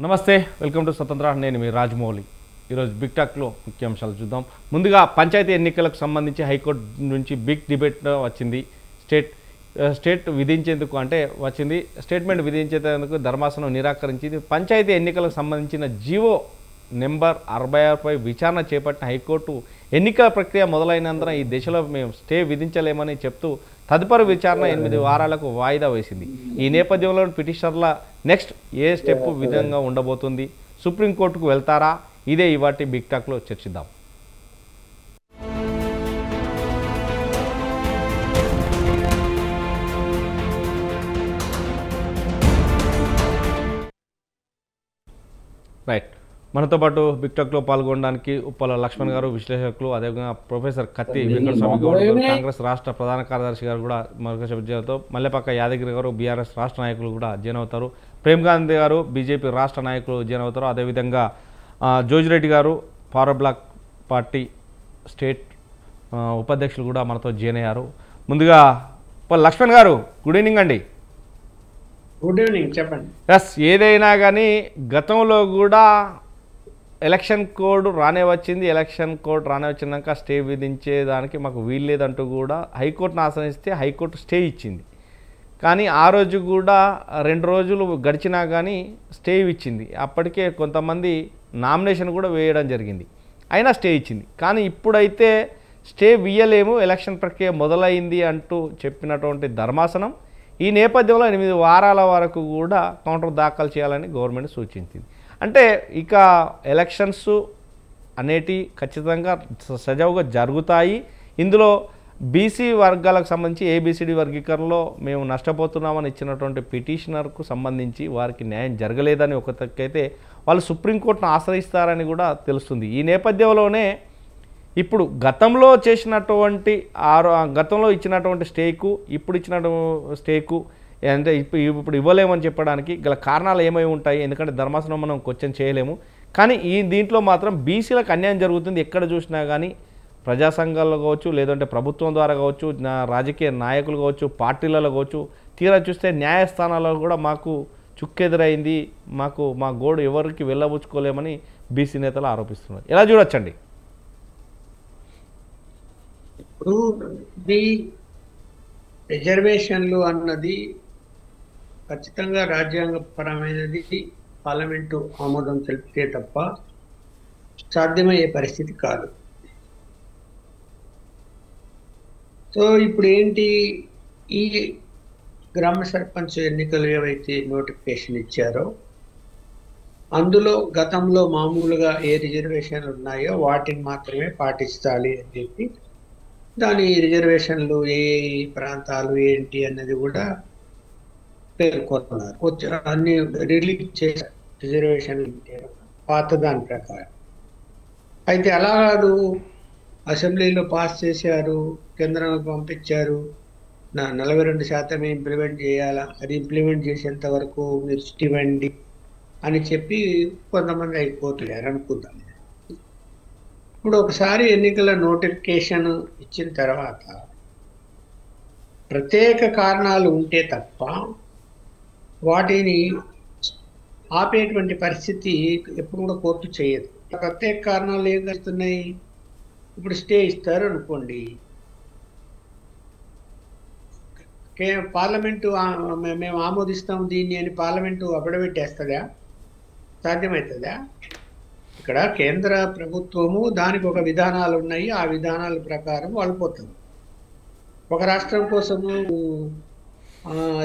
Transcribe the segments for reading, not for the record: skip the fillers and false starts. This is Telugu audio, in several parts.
నమస్తే, వెల్కమ్ టు స్వతంత్ర. నేను మీ రాజమౌళి. ఈరోజు బిగ్ టాక్లో ముఖ్యాంశాలు చూద్దాం. ముందుగా పంచాయతీ ఎన్నికలకు సంబంధించి హైకోర్టు నుంచి బిగ్ డిబేట్ వచ్చింది. స్టేట్ విధించేందుకు స్టేట్మెంట్ విధించేందుకు ధర్మాసనం నిరాకరించింది. పంచాయతీ ఎన్నికలకు సంబంధించిన జీవో నెంబర్ 66పై విచారణ చేపట్టిన హైకోర్టు ఎన్నికల ప్రక్రియ మొదలైనందున ఈ దశలో మేము స్టే విధించలేమని చెప్తూ తదుపరి విచారణ 8 వారాలకు వాయిదా వేసింది. ఈ నేపథ్యంలో పిటిషనర్ల నెక్స్ట్ ఏ స్టెప్ విధంగా ఉండబోతుంది? సుప్రీంకోర్టుకు వెళ్తారా? ఇదే ఇవాటి బిగ్ టాక్లో చర్చిద్దాం. రైట్, మనతో పాటు బిగ్ టాక్లో పాల్గొనడానికి ఉప్పల లక్ష్మణ్ గారు, విశ్లేషకులు, అదేవిధంగా ప్రొఫెసర్ కత్తి వెంకటస్వామి గౌడ్ గారు, కాంగ్రెస్ రాష్ట్ర ప్రధాన కార్యదర్శి గారు కూడా మరొక మల్లెపక్క యాదగిరి గారు, బీఆర్ఎస్ రాష్ట్ర నాయకులు కూడా జాయిన్ అవుతారు. ప్రేమ్ గాంధీ గారు, బీజేపీ రాష్ట్ర నాయకులు జాయిన్ అవుతారు. అదేవిధంగా జోజిరెడ్డి గారు, ఫార్వర్డ్ బ్లాక్ పార్టీ స్టేట్ ఉపాధ్యక్షులు కూడా మనతో జాయిన్ అయ్యారు. ముందుగా లక్ష్మణ్ గారు, గుడ్ ఈవినింగ్ అండి. గుడ్ ఈవినింగ్, చెప్పండి. ఎస్, ఏదైనా కానీ గతంలో కూడా ఎలక్షన్ కోడ్ రానే వచ్చింది. ఎలక్షన్ కోడ్ రానే వచ్చినాక స్టే విధించేదానికి మాకు వీల్లేదంటూ కూడా హైకోర్టును ఆశ్రయిస్తే హైకోర్టు స్టే ఇచ్చింది. కానీ ఆ రోజు కూడా 2 రోజులు గడిచినా కానీ స్టే ఇచ్చింది. అప్పటికే కొంతమంది నామినేషన్ కూడా వేయడం జరిగింది, అయినా స్టే ఇచ్చింది. కానీ ఇప్పుడైతే స్టే ఇయ్యలేము, ఎలక్షన్ ప్రక్రియ మొదలైంది అంటూ చెప్పినటువంటి ధర్మాసనం ఈ నేపథ్యంలో 8 వారాల వరకు కూడా కౌంటర్ దాఖలు చేయాలని గవర్నమెంట్ సూచించింది. అంటే ఇక ఎలక్షన్స్ అనేటి ఖచ్చితంగా సజావుగా జరుగుతాయి. ఇందులో బీసీ వర్గాలకు సంబంధించి ఏబిసిడి వర్గీకరణలో మేము నష్టపోతున్నామని ఇచ్చినటువంటి పిటిషనర్కు సంబంధించి వారికి న్యాయం జరగలేదని ఒక తక్కైతే వాళ్ళు సుప్రీంకోర్టును ఆశ్రయిస్తారని కూడా తెలుస్తుంది. ఈ నేపథ్యంలోనే ఇప్పుడు గతంలో ఇచ్చినటువంటి స్టేకు, ఇప్పుడు ఇచ్చినటువంటి స్టేకు అంటే ఇప్పుడు ఇవ్వలేమని చెప్పడానికి గల కారణాలు ఏమై ఉంటాయి? ఎందుకంటే ధర్మాసనం మనం క్వశ్చన్ చేయలేము. కానీ దీంట్లో మాత్రం బీసీలకు అన్యాయం జరుగుతుంది. ఎక్కడ చూసినా కానీ ప్రజా సంఘాల్లో కావచ్చు, లేదంటే ప్రభుత్వం ద్వారా కావచ్చు, రాజకీయ నాయకులు కావచ్చు, పార్టీలలో కావచ్చు, తీరా చూస్తే న్యాయస్థానాల్లో కూడా మాకు చుక్కెదురైంది, మా గోడు ఎవరికి వెళ్ళబుచ్చుకోలేమని బీసీ నేతలు ఆరోపిస్తున్నారు. ఎలా చూడొచ్చండి? ఇప్పుడు రిజర్వేషన్లు అన్నది ఖచ్చితంగా రాజ్యాంగపరమైనది. పార్లమెంటు ఆమోదం తెలిపితే తప్ప సాధ్యమయ్యే పరిస్థితి కాదు. సో ఇప్పుడు ఏంటి, ఈ గ్రామ సర్పంచ్ ఎన్నికలు ఏవైతే నోటిఫికేషన్ ఇచ్చారో అందులో గతంలో మామూలుగా ఏ రిజర్వేషన్లు ఉన్నాయో వాటిని మాత్రమే పాటించాలి అని చెప్పి దాని రిజర్వేషన్లు ఏ ప్రాంతాలు ఏంటి అన్నది కూడా పేర్కొన్నారు. అన్ని రిలీజ్ చేశారు రిజర్వేషన్లు పాత దాని ప్రకారం. అయితే అలా కాదు, అసెంబ్లీలో పాస్ చేశారు, కేంద్రానికి పంపించారు, 42% ఇంప్లిమెంట్ చేయాలా, అది ఇంప్లిమెంట్ చేసేంత వరకు మీరు ఇవ్వండి అని చెప్పి కొంతమంది అయిపోతున్నారు అనుకుందాం. ఇప్పుడు ఒకసారి ఎన్నికల నోటిఫికేషన్ ఇచ్చిన తర్వాత ప్రత్యేక కారణాలు ఉంటే తప్ప వాటిని ఆపేటువంటి పరిస్థితి ఎప్పుడు కూడా కోర్టు చేయదు. ప్రత్యేక కారణాలు ఏం జరుగుతున్నాయి? ఇప్పుడు స్టే ఇస్తారు అనుకోండి, పార్లమెంటు మేము ఆమోదిస్తాం దీన్ని అని పార్లమెంటు అఫిడవిట్ సాధ్యమవుతుందా? ఇక్కడ కేంద్ర ప్రభుత్వము దానికి ఒక విధానాలు ఉన్నాయి, ఆ విధానాల ప్రకారం వాళ్ళు పోతుంది. ఒక రాష్ట్రం కోసము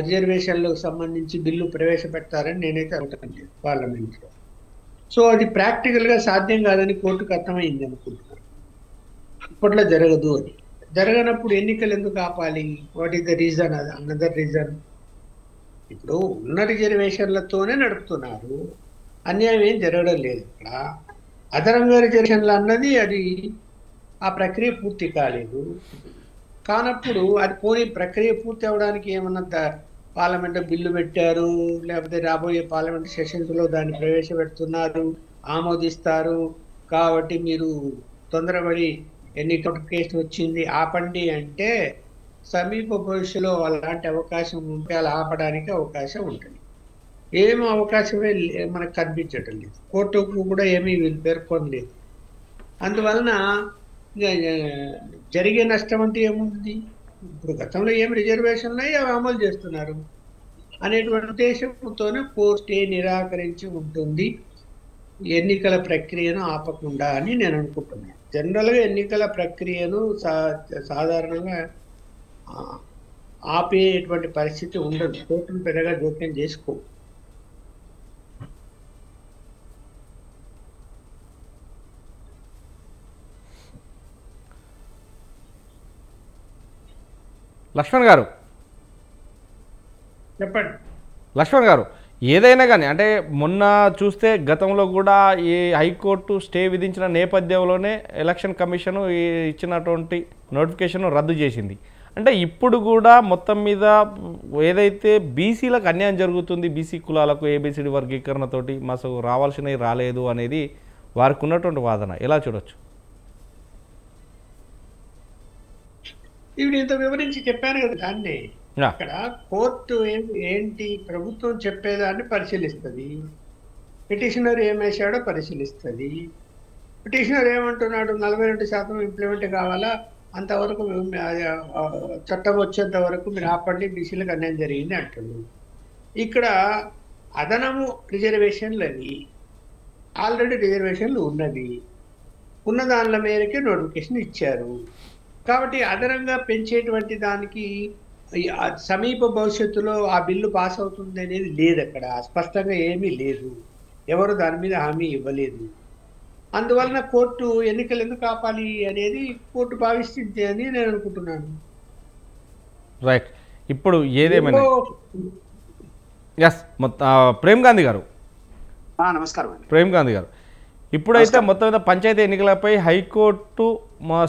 రిజర్వేషన్లకు సంబంధించి బిల్లు ప్రవేశపెడతారని నేనైతే అనుకుంటాను పార్లమెంట్లో. సో అది ప్రాక్టికల్గా సాధ్యం కాదని కోర్టుకు అర్థమైంది అనుకుంటున్నాను. ఇప్పట్లో జరగదు అని. జరగనప్పుడు ఎన్నికలు ఎందుకు ఆపాలి? What is the reason? Another reason, ఇప్పుడు ఉన్న రిజర్వేషన్లతోనే నడుపుతున్నారు, అన్యాయం ఏం జరగడం లేదు. ఇక్కడ అదనంగా రిజర్వేషన్లు అన్నది అది ఆ ప్రక్రియ పూర్తి కాలేదు. కానప్పుడు అది పోనీ ప్రక్రియ పూర్తి అవ్వడానికి ఏమన్నా పార్లమెంట్ బిల్లు పెట్టారు, లేకపోతే రాబోయే పార్లమెంట్ సెషన్స్లో దాన్ని ప్రవేశపెడుతున్నారు, ఆమోదిస్తారు, కాబట్టి మీరు తొందరపడి ఎన్ని నోటిఫికేషన్ వచ్చింది ఆపండి అంటే సమీప భవిష్యత్తులో అలాంటి అవకాశం ఉంటే అలా ఆపడానికి అవకాశం ఉంటుంది. ఏం అవకాశమే మనకు కనిపించటం లేదు. కోర్టుకు కూడా ఏమీ వీళ్ళు పేర్కొనలేదు. అందువలన ఇక జరిగే నష్టం అంటే ఏముంది? ఇప్పుడు గతంలో ఏం రిజర్వేషన్లు అవి అమలు చేస్తున్నారు అనేటువంటి ఉద్దేశంతోనే కోర్టే నిరాకరించి ఉంటుంది ఎన్నికల ప్రక్రియను ఆపకుండా అని నేను అనుకుంటున్నాను. జనరల్గా ఎన్నికల ప్రక్రియను సాధారణంగా ఆపేటువంటి పరిస్థితి ఉండదు. కోర్టును పెద్దగా జోక్యం చేసుకో. లక్ష్మణ్ గారు చెప్పండి. లక్ష్మణ్ గారు ఏదైనా కానీ అంటే మొన్న చూస్తే గతంలో కూడా ఈ హైకోర్టు స్టే విధించిన నేపథ్యంలోనే ఎలక్షన్ కమిషన్ ఇచ్చినటువంటి నోటిఫికేషన్ రద్దు చేసింది. అంటే ఇప్పుడు కూడా మొత్తం మీద ఏదైతే బీసీలకు అన్యాయం జరుగుతుంది, బీసీ కులాలకు ఏబిసిడి వర్గీకరణతోటి మాకు రావాల్సినవి రాలేదు అనేది వారికి ఉన్నటువంటి వాదన ఎలా చూడొచ్చు? ఇప్పుడు ఇంత వివరించి చెప్పాను కదా దాన్ని. అక్కడ కోర్టు ఏంటి ప్రభుత్వం చెప్పేదాన్ని పరిశీలిస్తుంది, పిటిషనర్ ఏమేశాడో పరిశీలిస్తుంది. పిటిషనర్ ఏమంటున్నాడు, 42% ఇంప్లిమెంట్ కావాలా, అంతవరకు చట్టం వచ్చేంత వరకు మీరు ఆపండి, బీసీలకు అన్యాయం జరిగింది అంటుంది. ఇక్కడ అదనము రిజర్వేషన్లు అవి ఆల్రెడీ రిజర్వేషన్లు ఉన్నవి, ఉన్న దానిల మేరకే నోటిఫికేషన్ ఇచ్చారు. కాబట్టి అదనంగా పెంచేటువంటి దానికి సమీప భవిష్యత్తులో ఆ బిల్లు పాస్ అవుతుంది అనేది లేదు. అక్కడ స్పష్టంగా ఏమీ లేదు, ఎవరు దాని మీద హామీ ఇవ్వలేదు. అందువలన కోర్టు ఎన్నికలు ఎందుకు ఆపాలి అనేది కోర్టు భావిస్తుంది అని నేను అనుకుంటున్నాను. రైట్. ఇప్పుడు ఏదేమైనా ఎస్ ప్రేమ్ గాంధీ గారు, నమస్కారం. ప్రేమ్ గాంధీ గారు, ఇప్పుడైతే మొత్తం మీద పంచాయతీ ఎన్నికలపై హైకోర్టు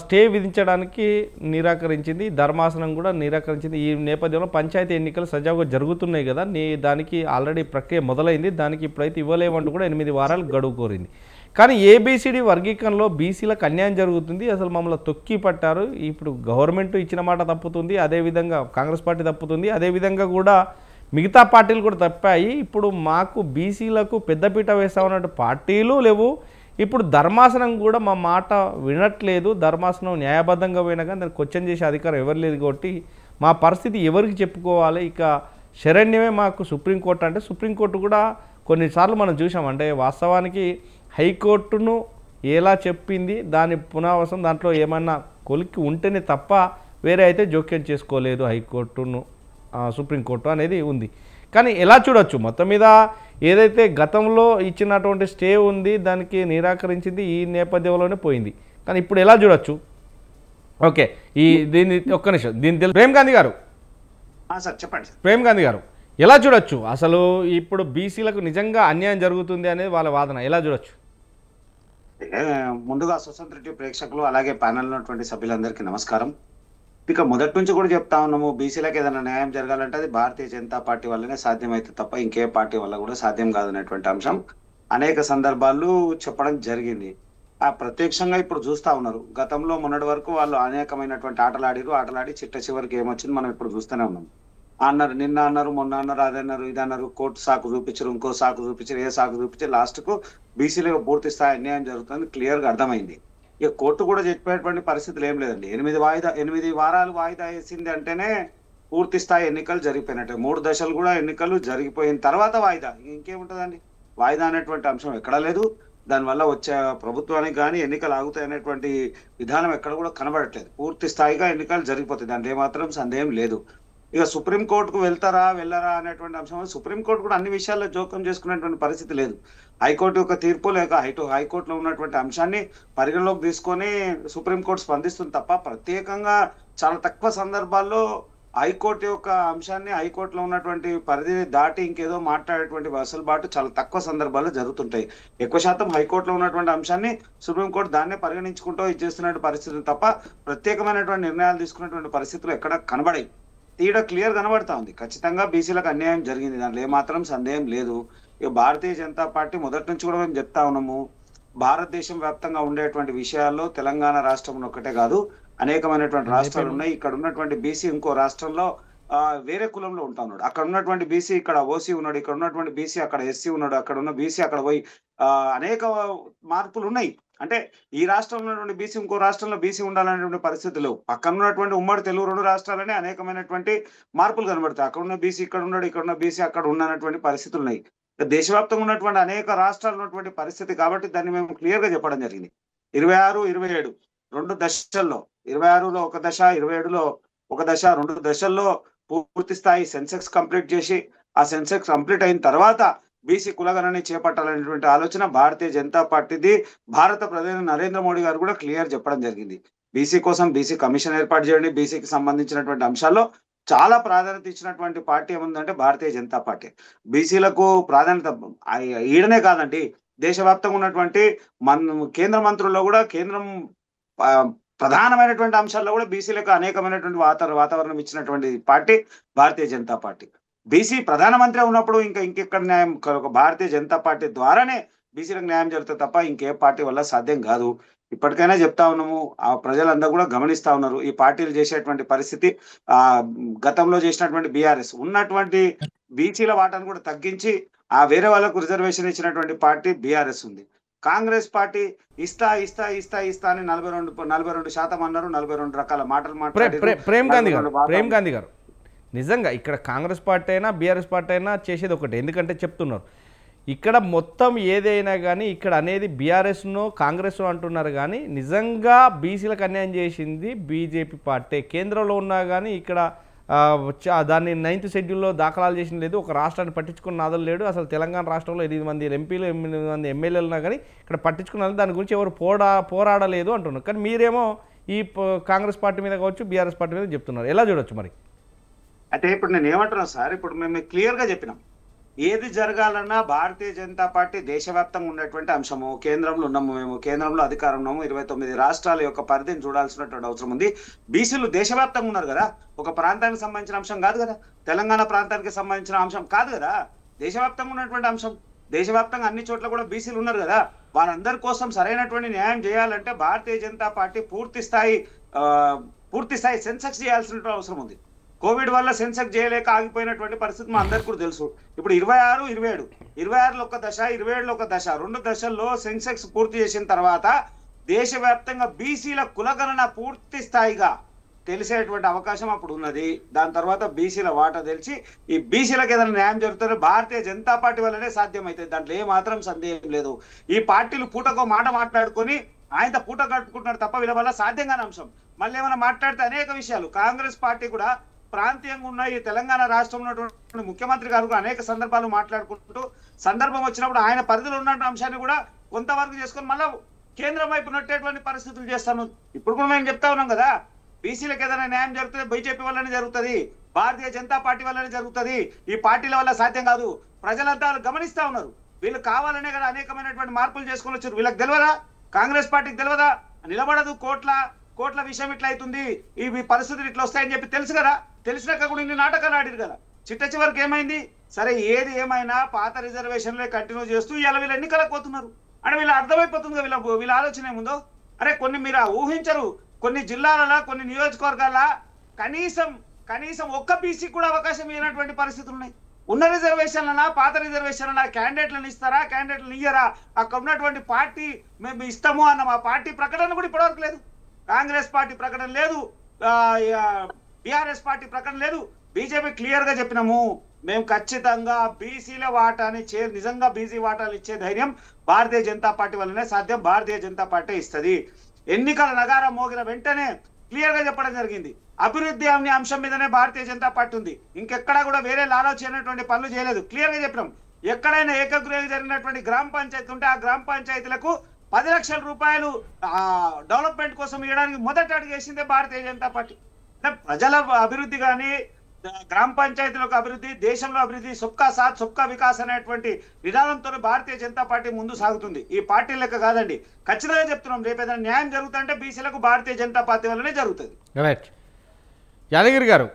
స్టే విధించడానికి నిరాకరించింది, ధర్మాసనం కూడా నిరాకరించింది. ఈ నేపథ్యంలో పంచాయతీ ఎన్నికలు సజావుగా జరుగుతున్నాయి కదా, దానికి ఆల్రెడీ ప్రక్రియ మొదలైంది, దానికి ఇప్పుడైతే ఇవ్వలేమంటూ కూడా 8 వారాలు గడువు కోరింది. కానీ ఏబిసిడి వర్గీకరణలో బీసీలకు అన్యాయం జరుగుతుంది, అసలు మమ్మల్ని తొక్కి పట్టారు, ఇప్పుడు గవర్నమెంట్ ఇచ్చిన మాట తప్పుతుంది, అదేవిధంగా కాంగ్రెస్ పార్టీ తప్పుతుంది, అదేవిధంగా కూడా మిగతా పార్టీలు కూడా తప్పాయి, ఇప్పుడు మాకు బీసీలకు పెద్దపీట వేస్తామన్నట్టు పార్టీలు లేవు. ఇప్పుడు ధర్మాసనం కూడా మా మాట వినట్లేదు, ధర్మాసనం న్యాయబద్ధంగా పోయినా కానీ దాన్ని క్వశ్చన్ చేసే అధికారం ఎవరు లేదు కాబట్టి మా పరిస్థితి ఎవరికి చెప్పుకోవాలి? ఇక శరణ్యమే మాకు సుప్రీంకోర్టు. అంటే సుప్రీంకోర్టు కూడా కొన్నిసార్లు మనం చూసామంటే వాస్తవానికి హైకోర్టును ఎలా చెప్పింది దాని పునరావసరం దాంట్లో ఏమన్నా కొలిక్కి ఉంటేనే తప్ప వేరే అయితే జోక్యం చేసుకోలేదు హైకోర్టును సుప్రీంకోర్టు అనేది ఉంది. కానీ ఎలా చూడొచ్చు, మొత్తం మీద ఏదైతే గతంలో ఇచ్చినటువంటి స్టే ఉంది దానికి నిరాకరించింది, ఈ నేపథ్యంలోనే పోయింది. కానీ ఇప్పుడు ఎలా చూడొచ్చు? ఓకే, దీన్ని ఒక్క నిమిషం దీని ప్రేమ్ గాంధీ గారు, సార్ చెప్పండి. ప్రేమ్ గాంధీ గారు ఎలా చూడొచ్చు అసలు ఇప్పుడు బీసీలకు నిజంగా అన్యాయం జరుగుతుంది అనేది వాళ్ళ వాదన ఎలా చూడొచ్చు? ముందుగా స్వతంత్ర టీవీ ప్రేక్షకులు అలాగే ప్యానెల్ ఉన్నటువంటి సభ్యులందరికీ నమస్కారం. ఇక మొదటి నుంచి కూడా చెప్తా ఉన్నాము, బీసీలకు ఏదైనా న్యాయం జరగాలంటే అది భారతీయ జనతా పార్టీ వల్లనే సాధ్యమైతే తప్ప ఇంకే పార్టీ వల్ల కూడా సాధ్యం కాదనేటువంటి అంశం అనేక సందర్భాల్లో చెప్పడం జరిగింది. ప్రత్యక్షంగా ఇప్పుడు చూస్తా ఉన్నారు. గతంలో మొన్నటి వరకు వాళ్ళు అనేకమైనటువంటి ఆటలాడి చిట్ట చివరికి ఏమొచ్చింది మనం ఇప్పుడు చూస్తూనే ఉన్నాం. అన్నారు, నిన్న అన్నారు, మొన్న అన్నారు, అదన్నారు, ఇదన్నారు, కోర్టు సాకు చూపించారు, ఇంకో సాకు చూపించారు, ఏ సాకు చూపించారు, లాస్ట్ కు బీసీలకు పూర్తి స్థాయి అన్యాయం జరుగుతుంది క్లియర్ గా అర్థమైంది. ఇక కోర్టు కూడా చెప్పేటువంటి పరిస్థితులు ఏం లేదండి. 8 వారాలు వాయిదా వేసింది అంటేనే పూర్తి స్థాయి ఎన్నికలు జరిగిపోయినట్టే. 3 దశలు కూడా ఎన్నికలు జరిగిపోయిన తర్వాత వాయిదా, ఇంకేముంటదండి? వాయిదా అనేటువంటి అంశం ఎక్కడా లేదు. దానివల్ల వచ్చే ప్రభుత్వానికి కానీ ఎన్నికలు ఆగుతాయనేటువంటి విధానం ఎక్కడ కూడా కనబడట్లేదు. పూర్తి స్థాయిగా ఎన్నికలు జరిగిపోతాయి, దాంట్లో ఏమాత్రం సందేహం లేదు. ఇక సుప్రీంకోర్టుకు వెళ్ళరా అనేటువంటి అంశం, సుప్రీంకోర్టు కూడా అన్ని విషయాల్లో జోక్యం చేసుకునేటువంటి పరిస్థితి లేదు. హైకోర్టు యొక్క తీర్పు లేక హైకోర్టులో ఉన్నటువంటి అంశాన్ని పరిగణలోకి తీసుకొని సుప్రీంకోర్టు స్పందిస్తుంది తప్ప ప్రత్యేకంగా చాలా తక్కువ సందర్భాల్లో హైకోర్టు యొక్క అంశాన్ని హైకోర్టులో ఉన్నటువంటి పరిధిని దాటి ఇంకేదో మాట్లాడేటువంటి వెసులుబాటు చాలా తక్కువ సందర్భాల్లో జరుగుతుంటాయి. ఎక్కువ శాతం హైకోర్టులో ఉన్నటువంటి అంశాన్ని సుప్రీంకోర్టు దాన్నే పరిగణించుకుంటూ ఇచ్చేస్తున్న పరిస్థితులు తప్ప ప్రత్యేకమైనటువంటి నిర్ణయాలు తీసుకున్నటువంటి పరిస్థితులు ఎక్కడ కనబడాయి. తీడ క్లియర్ కనబడతా ఉంది, ఖచ్చితంగా బీసీలకు అన్యాయం జరిగింది, దాంట్లో ఏమాత్రం సందేహం లేదు. ఇక భారతీయ జనతా పార్టీ మొదటి నుంచి కూడా మేము చెప్తా ఉన్నాము, భారతదేశం వ్యాప్తంగా ఉండేటువంటి విషయాల్లో తెలంగాణ రాష్ట్రం ఒక్కటే కాదు, అనేకమైనటువంటి రాష్ట్రాలు ఉన్నాయి. ఇక్కడ ఉన్నటువంటి బీసీ ఇంకో రాష్ట్రంలో వేరే కులంలో ఉంటా ఉన్నాడు. అక్కడ ఉన్నటువంటి బీసీ ఇక్కడ ఓసీ ఉన్నాడు, ఇక్కడ ఉన్నటువంటి బీసీ అక్కడ ఎస్సీ ఉన్నాడు, అక్కడ ఉన్న బీసీ అక్కడ పోయి అనేక మార్పులు ఉన్నాయి. అంటే ఈ రాష్ట్రంలో ఉన్నటువంటి బీసీ ఇంకో రాష్ట్రంలో బీసీ ఉండాలనేటువంటి పరిస్థితులు, పక్కన ఉన్నటువంటి ఉమ్మడి తెలుగు 2 రాష్ట్రాలనే అనేకమైనటువంటి మార్పులు కనబడతాయి. అక్కడ ఉన్న బీసీ ఇక్కడ ఉన్నాడు, ఇక్కడ ఉన్న బీసీ అక్కడ ఉన్నటువంటి పరిస్థితులు ఉన్నాయి. దేశవ్యాప్తంగా ఉన్నటువంటి అనేక రాష్ట్రాలు ఉన్నటువంటి పరిస్థితి కాబట్టి దాన్ని మేము క్లియర్ గా చెప్పడం జరిగింది. 26, 27 2 దశల్లో, 26లో ఒక దశ, 27లో ఒక దశ, 2 దశల్లో పూర్తి స్థాయి సెన్సెక్స్ కంప్లీట్ చేసి ఆ సెన్సెక్స్ కంప్లీట్ అయిన తర్వాత బీసీ కులగణని చేపట్టాలనేటువంటి ఆలోచన భారతీయ జనతా పార్టీది. భారత ప్రధాని నరేంద్ర మోడీ గారు కూడా క్లియర్ చెప్పడం జరిగింది. బీసీ కోసం బీసీ కమిషన్ ఏర్పాటు చేయండి. బీసీకి సంబంధించినటువంటి అంశాల్లో చాలా ప్రాధాన్యత ఇచ్చినటువంటి పార్టీ ఏముందంటే భారతీయ జనతా పార్టీ. బీసీలకు ప్రాధాన్యత ఈడనే కాదండి, దేశవ్యాప్తంగా ఉన్నటువంటి కేంద్ర మంత్రుల్లో కూడా కేంద్రం ప్రధానమైనటువంటి అంశాల్లో కూడా బీసీలకు అనేకమైనటువంటి వాతావరణం ఇచ్చినటువంటి party Bharatiya Janata party. BC ప్రధానమంత్రి ఉన్నప్పుడు ఇంకెక్కడ న్యాయం? భారతీయ జనతా పార్టీ ద్వారానే బీసీలకు న్యాయం జరుగుతుంది తప్ప ఇంకే పార్టీ వల్ల సాధ్యం కాదు. ఇప్పటికైనా చెప్తా ఉన్నాము, ఆ ప్రజలందరూ కూడా గమనిస్తా ఉన్నారు. ఈ పార్టీలు చేసేటువంటి పరిస్థితి గతంలో చేసినటువంటి బీఆర్ఎస్ ఉన్నటువంటి బీసీల వాటాను కూడా తగ్గించి ఆ వేరే వాళ్ళకు రిజర్వేషన్ ఇచ్చినటువంటి పార్టీ బీఆర్ఎస్ ఉంది. కాంగ్రెస్ పార్టీ ఇస్తా ఇస్తా ఇస్తా ఇస్తా అని 42% అన్నారు. 42 రకాల మాటలు మాట్లాడారు. ప్రేమ్ గాంధీ గారు నిజంగా ఇక్కడ కాంగ్రెస్ పార్టీ అయినా బీఆర్ఎస్ పార్టీ అయినా చేసేది ఒకటి. ఎందుకంటే చెప్తున్నారు ఇక్కడ మొత్తం ఏదైనా కానీ ఇక్కడ అనేది బీఆర్ఎస్ను కాంగ్రెస్ అంటున్నారు, కానీ నిజంగా బీసీలకు అన్యాయం చేసింది బీజేపీ పార్టీ. కేంద్రంలో ఉన్నా కానీ ఇక్కడ దాన్ని 9th షెడ్యూల్లో దాఖలాలు చేసిన లేదు. ఒక రాష్ట్రాన్ని పట్టించుకున్న నాదలు లేడు. అసలు తెలంగాణ రాష్ట్రంలో 8 మంది ఎంపీలు 8 మంది ఎమ్మెల్యేలు ఉన్నా కానీ ఇక్కడ పట్టించుకున్న దాని గురించి ఎవరు పోరాడలేదు అంటున్నారు. కానీ మీరేమో ఈ కాంగ్రెస్ పార్టీ మీద కావచ్చు బీఆర్ఎస్ పార్టీ మీద చెప్తున్నారు. ఎలా చూడొచ్చు మరి? అయితే ఇప్పుడు నేను ఏమంటున్నాను సార్, ఇప్పుడు మేము క్లియర్ గా చెప్పినాం, ఏది జరగాలన్నా భారతీయ జనతా పార్టీ దేశవ్యాప్తంగా ఉన్నటువంటి అంశము. కేంద్రంలో ఉన్నాము, మేము కేంద్రంలో అధికారం ఉన్నాము. 29 రాష్ట్రాల యొక్క పరిధిని చూడాల్సినటువంటి అవసరం ఉంది. బీసీలు దేశవ్యాప్తంగా ఉన్నారు కదా, ఒక ప్రాంతానికి సంబంధించిన అంశం కాదు కదా, తెలంగాణ ప్రాంతానికి సంబంధించిన అంశం కాదు కదా, దేశవ్యాప్తంగా ఉన్నటువంటి అంశం. దేశవ్యాప్తంగా అన్ని చోట్ల కూడా బీసీలు ఉన్నారు కదా, వారందరి కోసం సరైనటువంటి న్యాయం చేయాలంటే భారతీయ జనతా పార్టీ పూర్తి స్థాయి సెన్సెక్స్ చేయాల్సిన అవసరం ఉంది. కోవిడ్ వల్ల సెన్సెక్స్ చేయలేక ఆగిపోయినటువంటి పరిస్థితి మా అందరికీ కూడా తెలుసు. ఇప్పుడు 26, 27, 26లో ఒక దశ, 27లో ఒక దశ, 2 దశల్లో సెన్సెక్స్ పూర్తి చేసిన తర్వాత దేశవ్యాప్తంగా బీసీల కులగణన పూర్తి స్థాయిగా తెలిసేటువంటి అవకాశం అప్పుడు ఉన్నది. దాని తర్వాత బీసీల వాటా తెలిసి ఈ బీసీలకు ఏదైనా న్యాయం జరుగుతుందో భారతీయ జనతా పార్టీ వల్లనే సాధ్యమవుతుంది. దాంట్లో ఏమాత్రం సందేహం లేదు. ఈ పార్టీలు పూటకో మాట మాట్లాడుకొని ఆయన పూట కట్టుకుంటున్నారు తప్ప వీళ్ళ వల్ల సాధ్యం కాని అంశం. మళ్ళీ ఏమైనా మాట్లాడితే అనేక విషయాలు కాంగ్రెస్ పార్టీ కూడా ప్రాంతీయంగా ఉన్న ఈ తెలంగాణ రాష్ట్రంలో ఉన్నటువంటి ముఖ్యమంత్రి గారు అనేక సందర్భాలు మాట్లాడుకుంటూ సందర్భం వచ్చినప్పుడు ఆయన పరిధిలో ఉన్న అంశాన్ని కూడా కొంతవరకు చేసుకొని మళ్ళీ కేంద్రం వైపు నట్టేటువంటి పరిస్థితులు చేస్తాను. ఇప్పుడు కూడా మేము చెప్తా ఉన్నాం కదా, బీసీలకు ఏదైనా న్యాయం జరుగుతుంది బీజేపీ వల్లనే జరుగుతుంది, భారతీయ జనతా పార్టీ వల్లనే జరుగుతుంది, ఈ పార్టీల వల్ల సాధ్యం కాదు. ప్రజలంతా గమనిస్తా ఉన్నారు. వీళ్ళు కావాలనే కదా అనేకమైనటువంటి మార్పులు చేసుకొని వచ్చారు. వీళ్ళకి తెలియదా? కాంగ్రెస్ పార్టీకి తెలియదా? నిలబడదు, కోట్ల విషయం ఇట్లా అవుతుంది, ఈ పరిస్థితులు ఇట్లా వస్తాయని చెప్పి తెలుసు కదా. తెలిసినాక కూడా ఇన్ని నాటకాలు ఆడిరు కదా. చిట్ట చివరికి ఏమైంది? సరే ఏది ఏమైనా పాత రిజర్వేషన్లే కంటిన్యూ చేస్తూ ఇలా వీళ్ళు ఎన్నికలకు పోతున్నారు అంటే వీళ్ళు అర్థమైపోతుంది వీళ్ళ ఆలోచన ఏముందో. అరే కొన్ని మీరు ఊహించరు, కొన్ని జిల్లాలలో కొన్ని నియోజకవర్గాల కనీసం ఒక్క బీసీ కూడా అవకాశం ఇవ్వనటువంటి పరిస్థితులు ఉన్నాయి. ఉన్న రిజర్వేషన్లనా పాత రిజర్వేషన్లనా క్యాండిడేట్లను ఇస్తారా, క్యాండిడేట్లను ఇయ్యరా? అక్కడ ఉన్నటువంటి పార్టీ మేము ఇస్తాము అన్న మా పార్టీ ప్రకటన కూడా ఇప్పటివరకు లేదు. కాంగ్రెస్ పార్టీ ప్రకటన లేదు, బీఆర్ఎస్ పార్టీ ప్రకటన లేదు. బీజేపీ క్లియర్ గా చెప్పినాము, మేము ఖచ్చితంగా బీసీల వాటాని నిజంగా బీసీ వాటాలు ఇచ్చే ధైర్యం భారతీయ జనతా పార్టీ వల్లనే సాధ్యం, భారతీయ జనతా పార్టీ ఇస్తుంది. ఎన్నికల నగారం మోగిన వెంటనే క్లియర్ గా చెప్పడం జరిగింది, అభివృద్ధి అనే అంశం మీదనే భారతీయ జనతా పార్టీ ఉంది. ఇంకెక్కడా కూడా వేరే లాలోచనటువంటి పనులు చేయలేదు. క్లియర్ గా చెప్పినాం, ఎక్కడైనా ఏకగ్రీవ జరిగినటువంటి గ్రామ పంచాయతీ ఉంటే ఆ గ్రామ పంచాయతీలకు 10 లక్షల రూపాయలు డెవలప్మెంట్ కోసం ఇవ్వడానికి మొదట అడిగేసిందే భారతీయ జనతా పార్టీ. ప్రజల అభివృద్ధి కానీ గ్రామ పంచాయతీలకు అభివృద్ధి, దేశంలో అభివృద్ధి, సబ్కా సాత్ సబ్కా వికాస్ అనేటువంటి విధానంతో భారతీయ జనతా పార్టీ ముందు సాగుతుంది. ఈ పార్టీ లెక్క కాదండి. ఖచ్చితంగా చెప్తున్నాం, రేపు ఏదైనా న్యాయం జరుగుతుంటే బీసీలకు భారతీయ జనతా పార్టీ వల్లనే జరుగుతుంది. రైట్. యాదగిరి గారు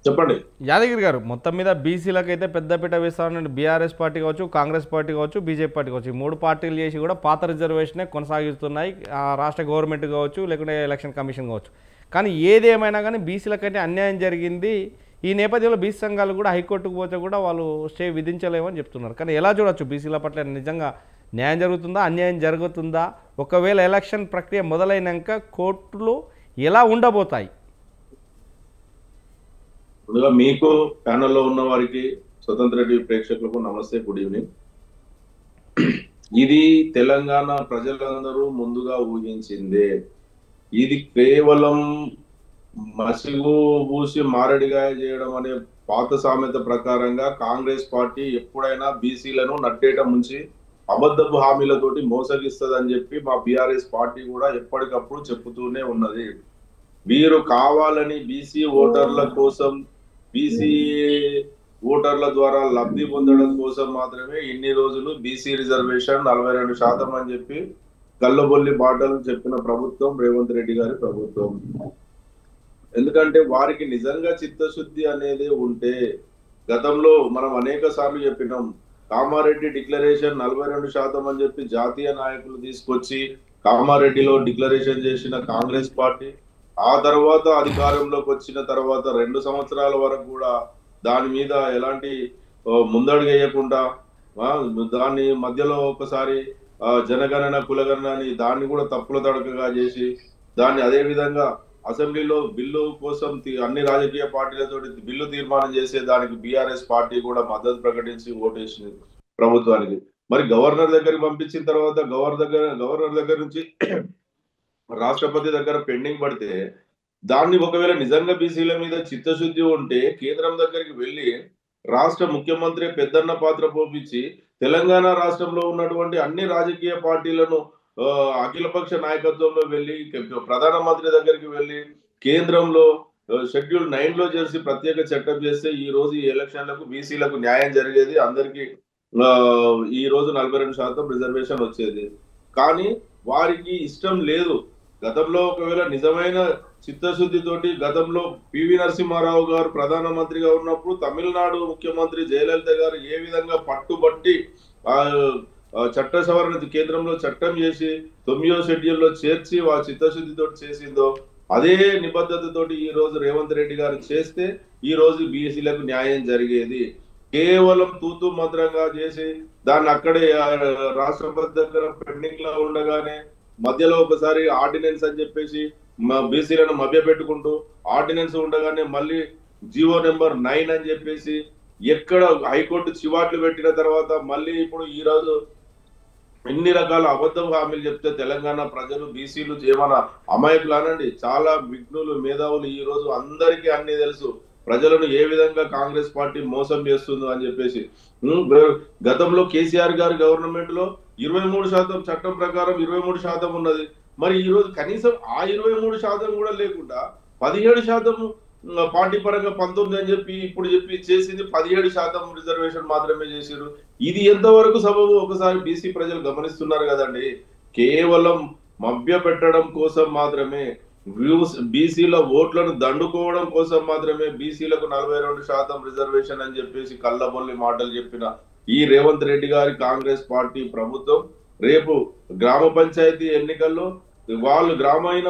చెప్పండి. యాదగిరి గారు మొత్తం మీద బీసీలకు అయితే పెద్దపీట వేస్తారని బీఆర్ఎస్ పార్టీ కావచ్చు, కాంగ్రెస్ పార్టీ కావచ్చు, బీజేపీ పార్టీ కావచ్చు, ఈ 3 పార్టీలు చేసి కూడా పాత రిజర్వేషనే కొనసాగిస్తున్నాయి. రాష్ట్ర గవర్నమెంట్ కావచ్చు లేకుంటే ఎలక్షన్ కమిషన్ కావచ్చు. కానీ ఏదేమైనా కానీ బీసీలకైతే అన్యాయం జరిగింది. ఈ నేపథ్యంలో బీసీ సంఘాలు కూడా హైకోర్టుకు పోతే కూడా వాళ్ళు స్టే విధించలేమని చెప్తున్నారు. కానీ ఎలా చూడొచ్చు బీసీల పట్ల నిజంగా న్యాయం జరుగుతుందా, అన్యాయం జరుగుతుందా? ఒకవేళ ఎలక్షన్ ప్రక్రియ మొదలైనాక కోర్టులు ఎలా ఉండబోతాయి? ముందుగా మీకు ప్యానెల్లో ఉన్న వారికి, స్వతంత్ర టీవీ ప్రేక్షకులకు నమస్తే, గుడ్ ఈవినింగ్. ఇది తెలంగాణ ప్రజలందరూ ముందుగా ఊహించిందే. ఇది కేవలం మసిగు పూసి మారడిగాయ చేయడం అనే పాత సామెత ప్రకారంగా కాంగ్రెస్ పార్టీ ఎప్పుడైనా బీసీలను నట్టేట ముంచి అబద్ధపు హామీలతోటి మోసగిస్తుందని చెప్పి మా బీఆర్ఎస్ పార్టీ కూడా ఎప్పటికప్పుడు చెప్పుతూనే ఉన్నది. వీరు కావాలని బీసీ ఓటర్ల కోసం, బీసీ ఓటర్ల ద్వారా లబ్ధి పొందడం కోసం మాత్రమే ఇన్ని రోజులు బీసీ రిజర్వేషన్ 42% అని చెప్పి కళ్ళబొల్లి బాటలు చెప్పిన ప్రభుత్వం రేవంత్ రెడ్డి గారి ప్రభుత్వం. ఎందుకంటే వారికి నిజంగా చిత్తశుద్ధి అనేది ఉంటే, గతంలో మనం అనేక సార్లు చెప్పినాం, కామారెడ్డి డిక్లరేషన్ 42% అని చెప్పి జాతీయ నాయకులు తీసుకొచ్చి కామారెడ్డిలో డిక్లరేషన్ చేసిన కాంగ్రెస్ పార్టీ ఆ తర్వాత అధికారంలోకి వచ్చిన తర్వాత 2 సంవత్సరాల వరకు కూడా దాని మీద ఎలాంటి ముందడుగు వేయకుండా దాన్ని మధ్యలో ఒకసారి జనగణన కులగణన అని దాన్ని కూడా తప్పుల తడకగా చేసి దాన్ని అదే విధంగా అసెంబ్లీలో బిల్లు కోసం అన్ని రాజకీయ పార్టీలతో బిల్లు తీర్మానం చేసే దానికి బీఆర్ఎస్ పార్టీ కూడా మద్దతు ప్రకటించి ఓటేసింది ప్రభుత్వానికి. మరి గవర్నర్ దగ్గరికి పంపించిన తర్వాత గవర్నర్ దగ్గర నుంచి రాష్ట్రపతి దగ్గర పెండింగ్ పడితే దాన్ని ఒకవేళ నిజంగా బీసీల మీద చిత్తశుద్ధి ఉంటే కేంద్రం దగ్గరికి వెళ్ళి రాష్ట్ర ముఖ్యమంత్రి పెద్దన్న పాత్ర పోపించి తెలంగాణ రాష్ట్రంలో ఉన్నటువంటి అన్ని రాజకీయ పార్టీలను అఖిలపక్ష నాయకత్వంలో వెళ్ళి ప్రధానమంత్రి దగ్గరికి వెళ్ళి కేంద్రంలో షెడ్యూల్ 9 చేసి ప్రత్యేక చట్టం చేస్తే ఈ రోజు ఈ ఎలక్షన్లకు బీసీలకు న్యాయం జరిగేది. అందరికి ఈ రోజు 42% రిజర్వేషన్ వచ్చేది. కానీ వారికి ఇష్టం లేదు. గతంలో ఒకవేళ నిజమైన చిత్తశుద్ధితోటి గతంలో పివి నరసింహారావు గారు ప్రధానమంత్రిగా ఉన్నప్పుడు తమిళనాడు ముఖ్యమంత్రి జయలలిత గారు ఏ విధంగా పట్టుబట్టి చట్ట సవరణ కేంద్రంలో చట్టం చేసి 9వ షెడ్యూల్లో చేర్చి ఆ చిత్తశుద్ధితో చేసిందో అదే నిబద్ధతతోటి ఈ రోజు రేవంత్ రెడ్డి గారు చేస్తే ఈ రోజు బీసీలకు న్యాయం జరిగేది. కేవలం తూతు మంత్రంగా చేసి దాన్ని అక్కడే రాష్ట్రపతి దగ్గర పెండింగ్ లో ఉండగానే మధ్యలో ఒకసారి ఆర్డినెన్స్ అని చెప్పేసి బీసీలను మభ్య పెట్టుకుంటూ ఆర్డినెన్స్ ఉండగానే మళ్ళీ జీవో నెంబర్ 9 అని చెప్పేసి ఎక్కడ హైకోర్టు చివాట్లు పెట్టిన తర్వాత మళ్ళీ ఇప్పుడు ఈ రోజు ఎన్ని రకాల అబద్ధం హామీలు చెప్తే తెలంగాణ ప్రజలు బీసీలు ఏమైనా అమాయకులు అనండి, చాలా విఘ్నులు మేధావులు ఈ రోజు అందరికీ అన్ని తెలుసు ప్రజలను ఏ విధంగా కాంగ్రెస్ పార్టీ మోసం చేస్తుందో అని చెప్పేసి. గతంలో కేసీఆర్ గారి గవర్నమెంట్ లో 23% చట్టం ప్రకారం 23% ఉన్నది. మరి ఈ రోజు కనీసం ఆ 23% కూడా లేకుండా 17% పార్టీ పరంగా 19 అని చెప్పి ఇప్పుడు చేసింది 17% రిజర్వేషన్ మాత్రమే చేశారు. ఇది ఎంతవరకు సబబు ఒకసారి బీసీ ప్రజలు గమనిస్తున్నారు కదండి. కేవలం మభ్య పెట్టడం కోసం మాత్రమే, బీసీల ఓట్లను దండుకోవడం కోసం మాత్రమే బీసీలకు 42% రిజర్వేషన్ అని చెప్పేసి కళ్ళబొల్లి మాటలు చెప్పిన ఈ రేవంత్ రెడ్డి గారి కాంగ్రెస్ పార్టీ ప్రభుత్వం రేపు గ్రామ పంచాయతీ ఎన్నికల్లో వాళ్ళు గ్రామీణ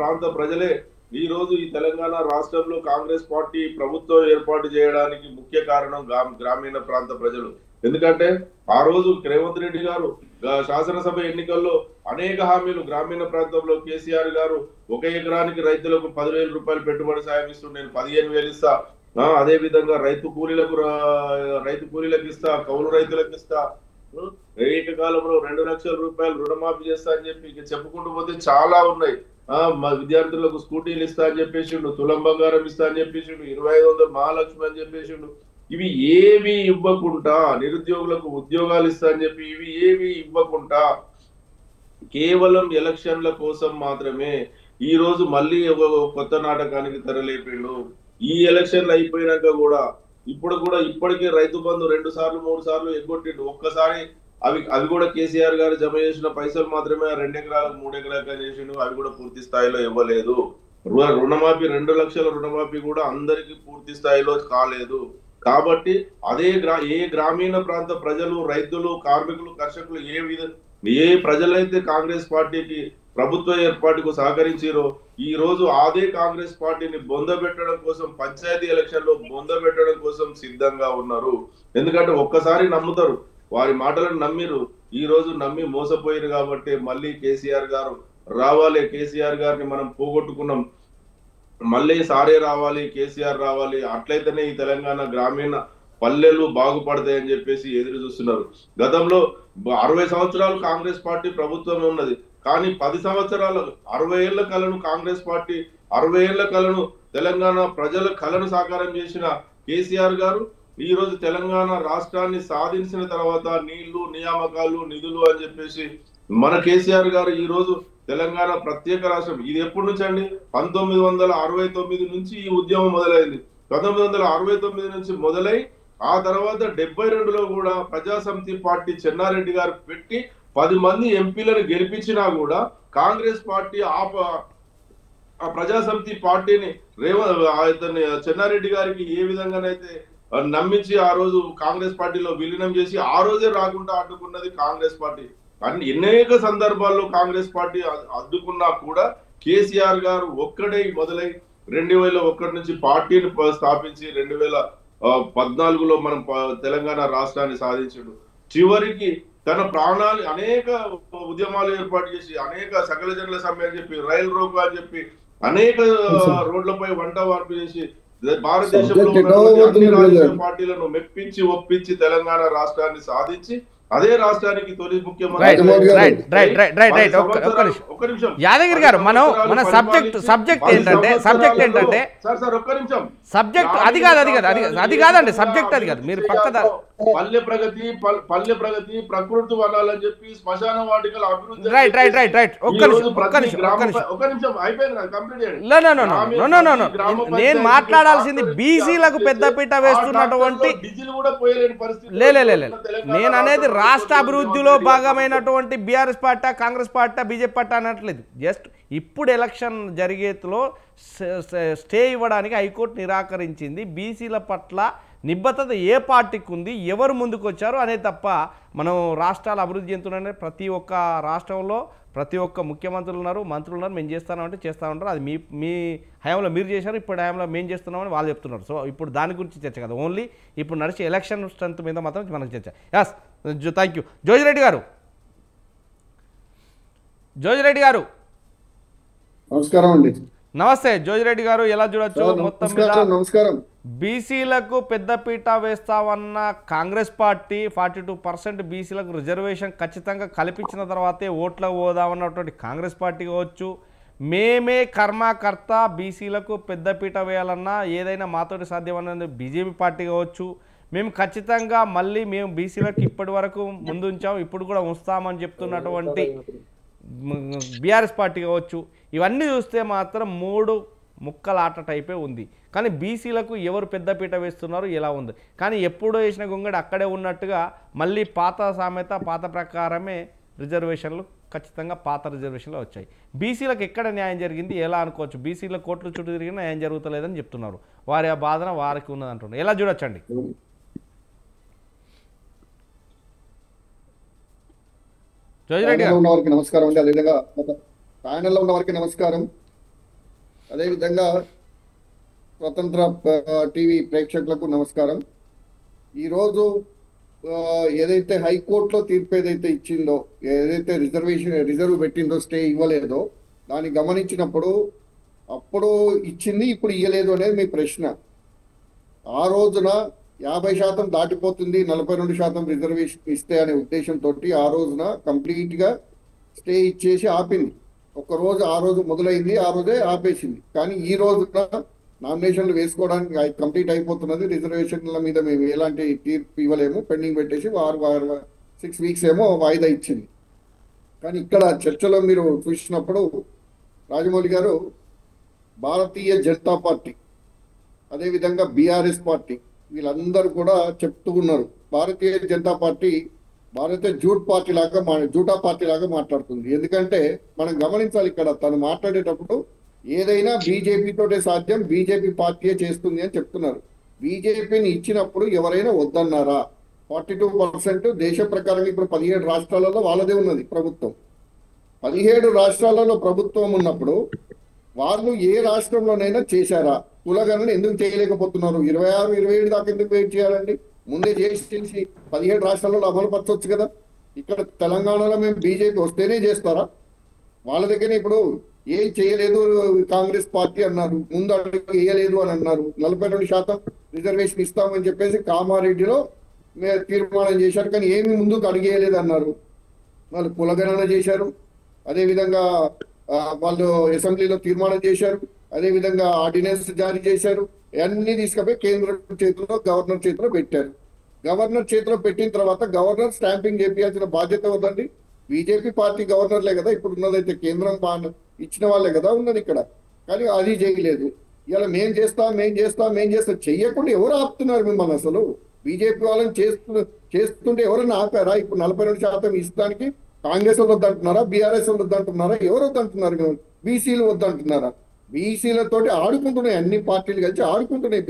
ప్రాంత ప్రజలే ఈ రోజు ఈ తెలంగాణ రాష్ట్రంలో కాంగ్రెస్ పార్టీ ప్రభుత్వం ఏర్పాటు చేయడానికి ముఖ్య కారణం గ్రామీణ ప్రాంత ప్రజలు. ఎందుకంటే ఆ రోజు రేవంత్ రెడ్డి గారు శాసనసభ ఎన్నికల్లో అనేక హామీలు గ్రామీణ ప్రాంతంలో కేసీఆర్ గారు 1 ఎకరానికి రైతులకు 10,000 రూపాయలు పెట్టుబడి సాయం ఇస్తూ నేను 15,000 ఇస్తా, అదే విధంగా రైతు కూలీలకు ఇస్తా, కౌలు రైతులకు ఇస్తా, ఏకకాలంలో 2 లక్షల రూపాయలు రుణమాఫీ చేస్తా అని చెప్పి చెప్పుకుంటూ పోతే చాలా ఉన్నాయి. మా విద్యార్థులకు స్కూటీలు ఇస్తా అని చెప్పేసిండు, తులం బంగారం ఇస్తా అని చెప్పేసిండు, 2,500 మహాలక్ష్మి అని చెప్పేసిండు. ఇవి ఏవి ఇవ్వకుండా నిరుద్యోగులకు ఉద్యోగాలు ఇస్తా అని చెప్పి ఇవి ఏవి ఇవ్వకుండా కేవలం ఎలక్షన్ల కోసం మాత్రమే ఈ రోజు మళ్ళీ ఒక కొత్త నాటకానికి తెరలేపిండు. ఈ ఎలక్షన్లు అయిపోయినాక కూడా ఇప్పటికే రైతు బంధు 2 సార్లు 3 సార్లు ఎగ్గొట్టిండు. ఒక్కసారి అవి కూడా కేసీఆర్ గారు జమ చేసిన పైసలు మాత్రమే 2 ఎకరాలకు 3 ఎకరాలకు చేసిండు. అవి కూడా పూర్తి స్థాయిలో ఇవ్వలేదు. రుణమాఫీ 2 లక్షల రుణమాఫీ కూడా అందరికీ పూర్తి స్థాయిలో కాలేదు. కాబట్టి ఏ గ్రామీణ ప్రాంత ప్రజలు, రైతులు, కార్మికులు, కర్షకులు ఏ ప్రజలైతే కాంగ్రెస్ పార్టీకి ప్రభుత్వ ఏర్పాటుకు సహకరించారో ఈ రోజు అదే కాంగ్రెస్ పార్టీని బొందబెట్టడం కోసం, పంచాయతీ ఎలక్షన్ లో బొందబెట్టడం కోసం సిద్ధంగా ఉన్నారు. ఎందుకంటే ఒక్కసారి నమ్ముతారు, వారి మాటలను నమ్మిరు, ఈ రోజు నమ్మి మోసపోయారు. కాబట్టి మళ్ళీ కేసీఆర్ గారు రావాలి, కేసీఆర్ గారిని మనం పోగొట్టుకున్నాం, మళ్ళీ సారే రావాలి, కేసీఆర్ రావాలి, అట్లయితేనే ఈ తెలంగాణ గ్రామీణ పల్లెలు బాగుపడతాయని చెప్పేసి ఎదురు చూస్తున్నారు. గతంలో 60 సంవత్సరాలు కాంగ్రెస్ పార్టీ ప్రభుత్వం ఉన్నది, కానీ 10 సంవత్సరాలు 60 ఏళ్ల కలను కాంగ్రెస్ పార్టీ 60 ఏళ్ల కలను తెలంగాణ ప్రజల కలను సాకారం చేసిన కేసీఆర్ గారు ఈ రోజు తెలంగాణ రాష్ట్రాన్ని సాధించిన తర్వాత నీళ్లు, నియామకాలు, నిధులు అని చెప్పేసి మన కేసీఆర్ గారు ఈ రోజు తెలంగాణ ప్రత్యేక రాష్ట్రం, ఇది ఎప్పటి నుంచి అండి? 1969 నుంచి ఈ ఉద్యమం మొదలైంది. 1969 నుంచి మొదలై ఆ తర్వాత 72లో కూడా ప్రజాసమితి పార్టీ చెన్నారెడ్డి గారు పెట్టి 10 మంది ఎంపీలను గెలిపించినా కూడా కాంగ్రెస్ పార్టీ ఆ ప్రజాసమితి పార్టీని చెన్నారెడ్డి గారికి ఏ విధంగానైతే నమ్మించి ఆ రోజు కాంగ్రెస్ పార్టీలో విలీనం చేసి ఆ రోజే రాకుండా అడ్డుకున్నది కాంగ్రెస్ పార్టీ. అనేక సందర్భాల్లో కాంగ్రెస్ పార్టీ అడ్డుకున్నా కూడా కేసీఆర్ గారు ఒక్కడే మొదలై 2001 నుంచి పార్టీని స్థాపించి 2014లో మనం తెలంగాణ రాష్ట్రాన్ని సాధించాడు. చివరికి తన ప్రాణాలు అనేక ఉద్యమాలు ఏర్పాటు చేసి, అనేక సకల జనుల సమ్మె అని చెప్పి, రైలు రోకో అని చెప్పి, అనేక రోడ్లపై వంట వార్పు చేసి భారతదేశంలో ఉన్నటువంటి అన్ని రాజకీయ పార్టీలను మెప్పించి ఒప్పించి తెలంగాణ రాష్ట్రాన్ని సాధించి అదే రాష్ట్రానికి తొలి ముఖ్యమంత్రి. యాదగిరి గారు, మన సబ్జెక్ట్ ఏంటంటే సబ్జెక్ట్ అది కాదండి, సబ్జెక్ట్ అది కాదు. మీరు పక్క పల్లె ప్రగతి ప్రకృతి వనాలని చెప్పి శ్మశాన వాటికల అభివృద్ధి. నేను మాట్లాడాల్సింది బీసీలకు పెద్దపీట వేస్తున్నటువంటి, నేను అనేది రాష్ట్ర అభివృద్ధిలో భాగమైనటువంటి BRS party, Congress party, BJP party అనట్లేదు. జస్ట్ ఇప్పుడు ఎలక్షన్ జరిగేలో స్టే ఇవ్వడానికి హైకోర్టు నిరాకరించింది. బీసీల పట్ల నిబద్ధత ఏ పార్టీకి ఉంది, ఎవరు ముందుకు వచ్చారు అనే తప్ప మనం రాష్ట్రాల అభివృద్ధి చెందుతున్నానే ప్రతి ఒక్క రాష్ట్రంలో ప్రతి ఒక్క ముఖ్యమంత్రులు ఉన్నారు, మంత్రులు ఉన్నారు, మేము చేస్తామంటే చేస్తూ ఉంటారు. అది మీ హయాంలో మీరు చేశారు, ఇప్పుడు హయాంలో మేము చేస్తున్నామని వాళ్ళు చెప్తున్నారు. సో ఇప్పుడు దాని గురించి చర్చ కదా, ఓన్లీ ఇప్పుడు నడిచే ఎలక్షన్ స్ట్రెంత్ మీద మాత్రం మనకు చర్చ. Yes, thank you. జోజిరెడ్డి గారు నమస్కారం అండి. నమస్తే జోజిరెడ్డి గారు, ఎలా చూడొచ్చు? మొత్తం నమస్కారం. బీసీలకు పెద్దపీట వేస్తామన్న కాంగ్రెస్ పార్టీ 42% బీసీలకు రిజర్వేషన్ ఖచ్చితంగా కల్పించిన తర్వాతే ఓట్లకు పోదామన్నటువంటి కాంగ్రెస్ పార్టీ కావచ్చు, మేమే కర్మకర్త బీసీలకు పెద్దపీట వేయాలన్నా ఏదైనా మాతోటి సాధ్యమన్నది బీజేపీ పార్టీ కావచ్చు, మేము ఖచ్చితంగా మళ్ళీ మేము బీసీలకు ఇప్పటి వరకు ముందు ఉంచాము, ఇప్పుడు కూడా ఉంచుతామని చెప్తున్నటువంటి బీఆర్ఎస్ పార్టీ కావచ్చు. ఇవన్నీ చూస్తే మాత్రం 3 ముక్కల ఆట టైపే ఉంది. కానీ బీసీలకు ఎవరు పెద్దపీట వేస్తున్నారు, ఎలా ఉంది? కానీ ఎప్పుడో వేసిన గొంగడి అక్కడే ఉన్నట్టుగా మళ్ళీ పాత సామెత, పాత ప్రకారమే రిజర్వేషన్లు ఖచ్చితంగా పాత రిజర్వేషన్లు వచ్చాయి. బీసీలకు ఎక్కడ న్యాయం జరిగింది, ఎలా అనుకోవచ్చు? బీసీల కోర్టుల చుట్టూ తిరిగిన న్యాయం జరుగుతలేదని చెప్తున్నారు. వారి ఆ బాధన వారికి ఉన్నది అంటున్నారు. ఎలా చూడొచ్చండి? ఉన్న వారికి నమస్కారం అండి. అదేవిధంగా ప్యానెల్లో ఉన్న వారికి నమస్కారం. అదేవిధంగా స్వతంత్ర టీవీ ప్రేక్షకులకు నమస్కారం. ఈరోజు ఏదైతే హైకోర్టులో తీర్పు ఏదైతే ఇచ్చిందో, ఏదైతే రిజర్వ్ పెట్టిందో, స్టే ఇవ్వలేదో, దాన్ని గమనించినప్పుడు అప్పుడు ఇచ్చింది, ఇప్పుడు ఇవ్వలేదు అనేది మీ ప్రశ్న. ఆ రోజున 50% దాటిపోతుంది, 42% రిజర్వేషన్ ఇస్తే అనే ఉద్దేశంతో ఆ రోజున కంప్లీట్గా స్టే ఇచ్చేసి ఆపింది. ఒక్కరోజు ఆ రోజు మొదలైంది, ఆ రోజే ఆపేసింది. కానీ ఈ రోజున నామినేషన్లు వేసుకోవడానికి కంప్లీట్ అయిపోతున్నది. రిజర్వేషన్ల మీద మేము ఎలాంటి తీర్పు ఇవ్వలేము, పెండింగ్ పెట్టేసి 6 వీక్స్ ఏమో వాయిదా ఇచ్చింది. కానీ ఇక్కడ చర్చలో మీరు చూసినప్పుడు రాజమౌళి గారు భారతీయ జనతా పార్టీ, అదేవిధంగా బీఆర్ఎస్ పార్టీ, వీళ్ళందరూ కూడా చెప్తూ ఉన్నారు భారతీయ జనతా పార్టీ భారతీయ జూటా పార్టీ లాగా మాట్లాడుతుంది. ఎందుకంటే మనం గమనించాలి, ఇక్కడ తను మాట్లాడేటప్పుడు ఏదైనా బీజేపీతోటే సాధ్యం, బీజేపీ పార్టీయే చేస్తుంది అని చెప్తున్నారు. బీజేపీని ఇచ్చినప్పుడు ఎవరైనా వద్దన్నారా? 42% దేశ ప్రకారం ఇప్పుడు 17 రాష్ట్రాలలో వాళ్ళదే ఉన్నది ప్రభుత్వం. 17 రాష్ట్రాలలో ప్రభుత్వం ఉన్నప్పుడు వాళ్ళు ఏ రాష్ట్రంలోనైనా చేశారా? కులగణన ఎందుకు చేయలేకపోతున్నారు? 26, 27 దాకా ఎందుకు వెయిట్ చేయాలండి? ముందే చేసి 17 రాష్ట్రాలలో అమలు పరచవచ్చు కదా. ఇక్కడ తెలంగాణలో మేము బీజేపీ వస్తేనే చేస్తారా? వాళ్ళ దగ్గర ఇప్పుడు ఏం చేయలేదు కాంగ్రెస్ పార్టీ అన్నారు, ముందు అడుగు వేయలేదు అని అన్నారు. 42% రిజర్వేషన్ ఇస్తామని చెప్పేసి కామారెడ్డిలో తీర్మానం చేశారు, కానీ ఏమి ముందుకు అడిగేయలేదు అన్నారు. వాళ్ళు కులగణన చేశారు, అదేవిధంగా వాళ్ళు అసెంబ్లీలో తీర్మానం చేశారు, అదేవిధంగా ఆర్డినెన్స్ జారీ చేశారు. అన్ని తీసుకుపోయి కేంద్రం చేతిలో గవర్నర్ చేతిలో పెట్టారు. గవర్నర్ చేతిలో పెట్టిన తర్వాత గవర్నర్ స్టాంపింగ్ చేయాల్సిన బాధ్యత ఉందండి. బీజేపీ పార్టీ గవర్నర్లే కదా ఇప్పుడు ఉన్నదైతే, కేంద్రం ఇచ్చిన వాళ్ళే కదా ఉన్నది ఇక్కడ, కానీ అది చేయలేదు. ఇలా మేం చేస్తాం చెయ్యకుండా ఎవరు ఆపుతున్నారు మిమ్మల్ని? అసలు బీజేపీ వాళ్ళని చేస్తుంటే ఎవరైనా ఆపారా? ఇప్పుడు 42% ఇస్తానికి కాంగ్రెస్ వాళ్ళు వద్దంటున్నారా, బీఆర్ఎస్ వాళ్ళు వద్దంటున్నారా, ఎవరు వద్దంటున్నారు? బీసీలు వద్దంటున్నారా? బీసీలతోటి ఆడుకుంటున్నాయి, అన్ని పార్టీలు కలిసి ఆడుకుంటున్నాయి.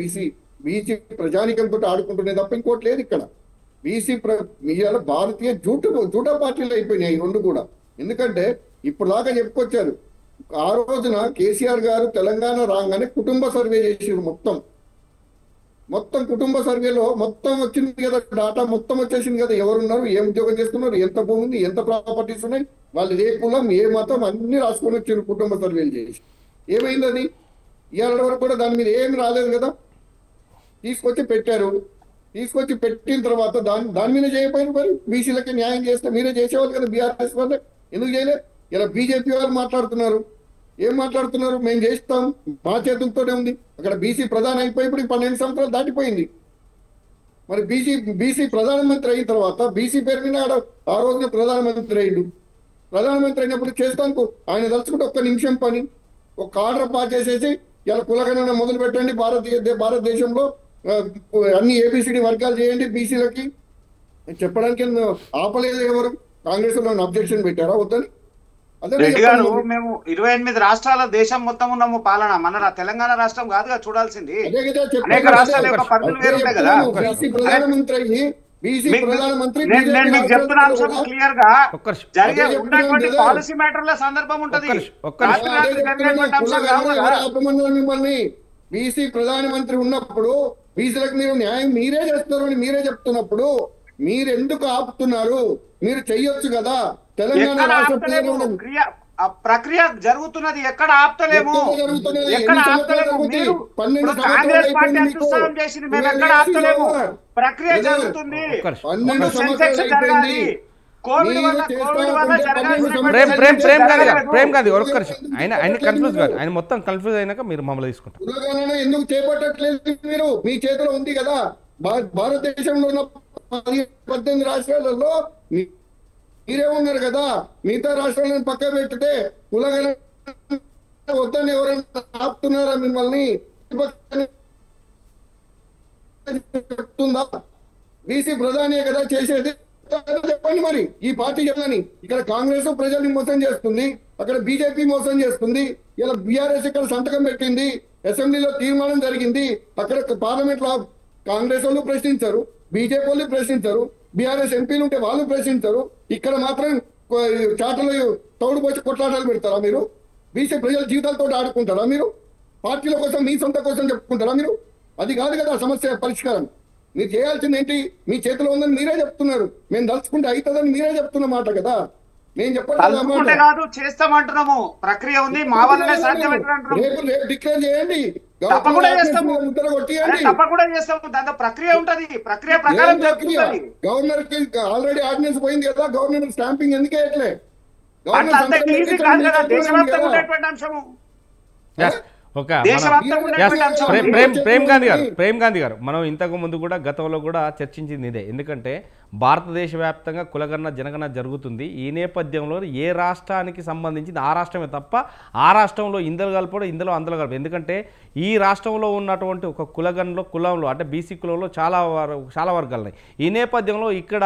బీసీ ప్రజానికంతో ఆడుకుంటున్నాయి తప్ప ఇంకోటి లేదు ఇక్కడ. బీసీ ఇవాళ భారతీయ జూటా పార్టీలు అయిపోయినాయి ఈ రెండు కూడా. ఎందుకంటే ఇప్పుడు దాకా చెప్పుకొచ్చారు, ఆ రోజున కేసీఆర్ గారు తెలంగాణ రాగానే కుటుంబ సర్వే చేసారు. మొత్తం కుటుంబ సర్వేలో మొత్తం వచ్చింది కదా, డాటా మొత్తం వచ్చేసింది కదా. ఎవరున్నారు, ఏం ఉద్యోగం చేస్తున్నారు, ఎంత భూమి ఉంది, ఎంత ప్రాపర్టీస్ ఉన్నాయి, వాళ్ళు ఏ కులం, ఏ మతం అన్ని రాసుకొని వచ్చారు కుటుంబ సర్వేలు చేసి. ఏమైంది అది? ఇవాళ వరకు కూడా దాని మీద ఏమి రాలేదు కదా. తీసుకొచ్చి పెట్టిన తర్వాత దాని మీద చేయకపోయిన మరి బీసీలకి న్యాయం చేస్తే మీరే చేసేవాళ్ళు కదా. బీఆర్ఎస్ వాళ్ళు ఎందుకు చేయలేదు? ఇలా బీజేపీ వాళ్ళు మాట్లాడుతున్నారు. ఏం మాట్లాడుతున్నారు? మేము చేస్తాం, మా చేతులతోనే ఉంది. అక్కడ బీసీ ప్రధాని అయిపోయి ఇప్పుడు 12 సంవత్సరాలు దాటిపోయింది. మరి బీసీ ప్రధానమంత్రి అయిన తర్వాత బీసీ పేరు మీద ఆ రోజున ప్రధానమంత్రి అయ్యిండు. ప్రధానమంత్రి అయినప్పుడు చేస్తాను ఆయన తలుచుకుంటే ఒక్క నిమిషం పని, ఒక ఆర్డర్ పాస్ చేసేసి ఇలా కులగణన మొదలు పెట్టండి, భారతదేశంలో అన్ని ఏబిసిడి వర్గాలు చేయండి బీసీలకి చెప్పడానికి ఆపలేదు ఎవరు? కాంగ్రెస్ లో అబ్జెక్షన్ పెట్టారా వద్దని? రెడ్డి గారు, మేము 28 రాష్ట్రాల దేశం మొత్తం ఉన్నాము పాలన, మన తెలంగాణ రాష్ట్రం కాదుగా చూడాల్సింది. అనేక రాష్ట్రాల యొక్క పరిధులు వేరు ఉంటాయి కదా. నేను మీకు చెప్తున్న అంశం క్లియర్ గా జరిగే ఉన్నటువంటి పాలసీ మ్యాటర్ లో సందర్భం ఉంటది. మిమ్మల్ని బీసీ ప్రధానమంత్రి ఉన్నప్పుడు బీసీలకు మీరు న్యాయం మీరే చేస్తారు అని మీరే చెప్తున్నప్పుడు మీరు ఎందుకు ఆపుతున్నారు? మీరు చెయ్యొచ్చు కదా. తెలంగాణ రాష్ట్ర ప్రక్రియ జరుగుతున్నది, ఎక్కడ ఆపుతలేము, ఎక్కడ ఆపుతలేము. మీరు కాంగ్రెస్ పార్టీ అత్యుత్సాహం చేసింది, మేము ఎక్కడ ఆపుతలేము. ప్రక్రియ జరుగుతుంది, జరగాలి. కోవిడ్ వల్ల ప్రేమ్ గాంధీ ఒక్క ఆయన కన్ఫ్యూజ్ కాదు, ఆయన మొత్తం కన్ఫ్యూజ్ అయినాక మీరు మమ్మల్ని తీసుకుంటారు. ఎందుకు చేపట్టట్లేదు? మీరు మీ చేతిలో ఉంది కదా. భారతదేశంలో ఉన్న 18 రాష్ట్రాలలో మీరే ఉన్నారు కదా. మిగతా రాష్ట్రాలను పక్క పెట్టితే కులగణన వద్దని ఎవరైనా ఆపుతున్నారా మిమ్మల్ని? చెప్తుందా? బీసీ ప్రధాని కదా చేసేది, చెప్పండి మరి. ఈ పార్టీ చెప్పని ఇక్కడ కాంగ్రెస్ ప్రజల్ని మోసం చేస్తుంది, అక్కడ బీజేపీ మోసం చేస్తుంది. ఇలా బీఆర్ఎస్ ఇక్కడ సంతకం పెట్టింది, అసెంబ్లీలో తీర్మానం జరిగింది, అక్కడ పార్లమెంట్ లో కాంగ్రెస్ వాళ్ళు ప్రశ్నించారు, బీజేపీ వాళ్ళు ప్రశ్నించారు, బీఆర్ఎస్ ఎంపీలు ఉంటే వాళ్ళు ప్రశ్నించారు. ఇక్కడ మాత్రం చాటలు తోడుపోసి కొట్లాటాలు పెడతారా మీరు? బీసీ ప్రజల జీవితాలతో ఆడుకుంటారా మీరు? పార్టీల కోసం మీ సొంత కోసం చెప్పుకుంటారా మీరు? అది కాదు కదా సమస్య పరిష్కారం. మీరు చేయాల్సింది ఏంటి? మీ చేతిలో ఉందని మీరే చెప్తున్నారు, మేము దలుచుకుంటే అవుతుందని మీరే చెప్తున్నమాట కదా. మేము చెప్పండి కాదు, చేస్తామంటున్నాము. ప్రక్రియ ఉంది, మా వల్లనే సాధ్యం. రేపు డిక్లేర్ చేయండి, తప్పకుండా చేస్తాము. దాంతో ప్రక్రియ ఉంటది, ప్రక్రియ ప్రకారం గవర్నర్ కి ఆల్రెడీ ఆర్డినెన్స్ పోయింది కదా. గవర్నర్ స్టాంపింగ్ ఎందుకు వేయట్లే? దేశవ్యాప్తంగా అంశము. ప్రేమ్ గాంధీ గారు, మనం ఇంతకు ముందు కూడా గతంలో కూడా చర్చించింది ఇదే. ఎందుకంటే భారతదేశ వ్యాప్తంగా కులగణన జనగణన జరుగుతుంది. ఈ నేపథ్యంలో ఏ రాష్ట్రానికి సంబంధించింది ఆ రాష్ట్రమే తప్ప ఆ రాష్ట్రంలో ఇందులో కలపడం ఇందులో అందులో కలపడం. ఎందుకంటే ఈ రాష్ట్రంలో ఉన్నటువంటి ఒక కులంలో అంటే బీసీ కులంలో చాలా వర్గాలు ఉన్నాయి. ఈ నేపథ్యంలో ఇక్కడ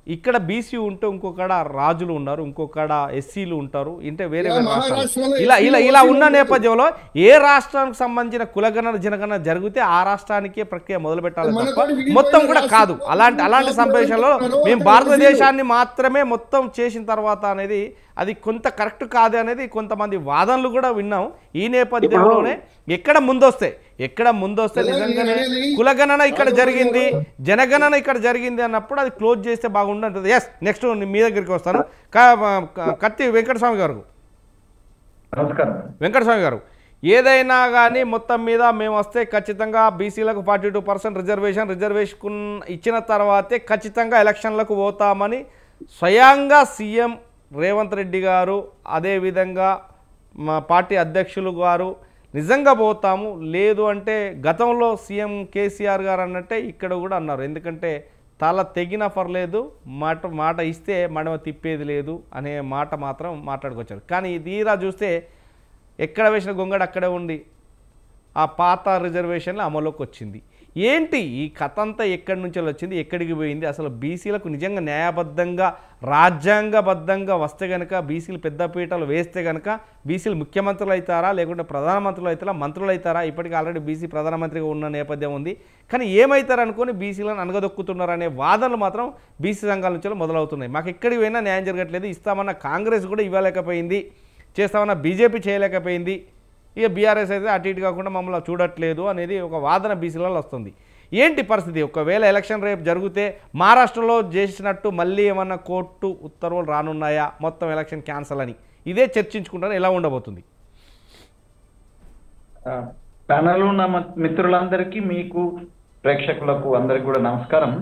ఇక్కడ బీసీ ఉంటే ఇంకొకడ రాజులు ఉన్నారు, ఇంకొకడ ఎస్సీలు ఉంటారు, అంటే వేరే ఇలా వేరే మహారాష్ట్రలో రాష్ట్రాలు ఇలా ఇలా ఎస్సీలు, ఇలా ఉన్న ఓసీలు నేపథ్యంలో ఏ రాష్ట్రానికి సంబంధించిన కులగణన జనగణన జరిగితే ఆ రాష్ట్రానికే ప్రక్రియ మొదలు పెట్టాలి మన తప్ప తోటి విడిపోయిన మొత్తం కూడా కాదు. రాష్ట్రాలు అలాంటి సంభాషణలో ఎవరైతే మేము ఉన్నారో భారతదేశాన్ని మాత్రమే మొత్తం చేసిన తర్వాత అనేది అది కొంత కరెక్ట్ కాదు అనేది కొంతమంది వాదనలు కూడా విన్నాం. ఈ నేపథ్యంలోనే ఎక్కడ ముందొస్తే నిజంగానే కులగణన ఇక్కడ జరిగింది, జనగణన ఇక్కడ జరిగింది అన్నప్పుడు అది క్లోజ్ చేస్తే బాగుంటుంది. ఎస్, నెక్స్ట్ మీ దగ్గరికి వస్తాను. కత్తి వెంకటస్వామి గారు. నమస్కారం. వెంకటస్వామి గారు, ఏదైనా కానీ మొత్తం మీద మేము వస్తే ఖచ్చితంగా బీసీలకు 42% రిజర్వేషన్ ఇచ్చిన తర్వాతే ఖచ్చితంగా ఎలక్షన్లకు పోతామని స్వయంగా సీఎం రేవంత్ రెడ్డి గారు, అదేవిధంగా మా పార్టీ అధ్యక్షులు గారు నిజంగా పోతాము, లేదు అంటే గతంలో సీఎం కేసీఆర్ గారు అన్నట్టే ఇక్కడ కూడా అన్నారు. ఎందుకంటే తల తెగిన పర్లేదు, మాట ఇస్తే మడమ తిప్పేది లేదు అనే మాట మాత్రం మాట్లాడుకొచ్చారు. కానీ తీరా చూస్తే ఎక్కడ వేసిన గొంగడు అక్కడే ఉండి ఆ పాత రిజర్వేషన్లు అమలులోకి వచ్చింది. ఏంటి ఈ కథ అంతా ఎక్కడి నుంచి వచ్చింది, ఎక్కడికి పోయింది? అసలు బీసీలకు నిజంగా న్యాయబద్ధంగా రాజ్యాంగబద్ధంగా వస్తే కనుక, బీసీలు పెద్దపీటలు వేస్తే కనుక బీసీలు ముఖ్యమంత్రులు అవుతారా, లేకుంటే ప్రధానమంత్రులు అవుతారా, మంత్రులు అవుతారా? ఇప్పటికీ ఆల్రెడీ బీసీ ప్రధానమంత్రిగా ఉన్న నేపథ్యం ఉంది. కానీ ఏమవుతారు అనుకొని బీసీలను అనగదొక్కుతున్నారు అనే వాదనలు మాత్రం బీసీ సంఘాల నుంచి మొదలవుతున్నాయి. మాకు ఎక్కడికి పోయినా న్యాయం జరగట్లేదు, ఇస్తామన్న కాంగ్రెస్ కూడా ఇవ్వలేకపోయింది, చేస్తామన్న బీజేపీ చేయలేకపోయింది, ఇక బీఆర్ఎస్ అయితే అటు ఇటు కాకుండా మమ్మల్ని చూడట్లేదు అనేది ఒక వాదన బీసీలలో వస్తుంది. ఏంటి పరిస్థితి? ఒకవేళ ఎలక్షన్ రేపు జరిగితే మహారాష్ట్రలో చేసినట్టు మళ్ళీ ఏమన్నా కోర్టు ఉత్తర్వులు రానున్నాయా, మొత్తం ఎలక్షన్ క్యాన్సల్ అని? ఇదే చర్చించుకుంటారు. ఎలా ఉండబోతుంది? ప్యానల్ ఉన్న మిత్రులందరికీ, మీకు ప్రేక్షకులకు అందరికి కూడా నమస్కారం.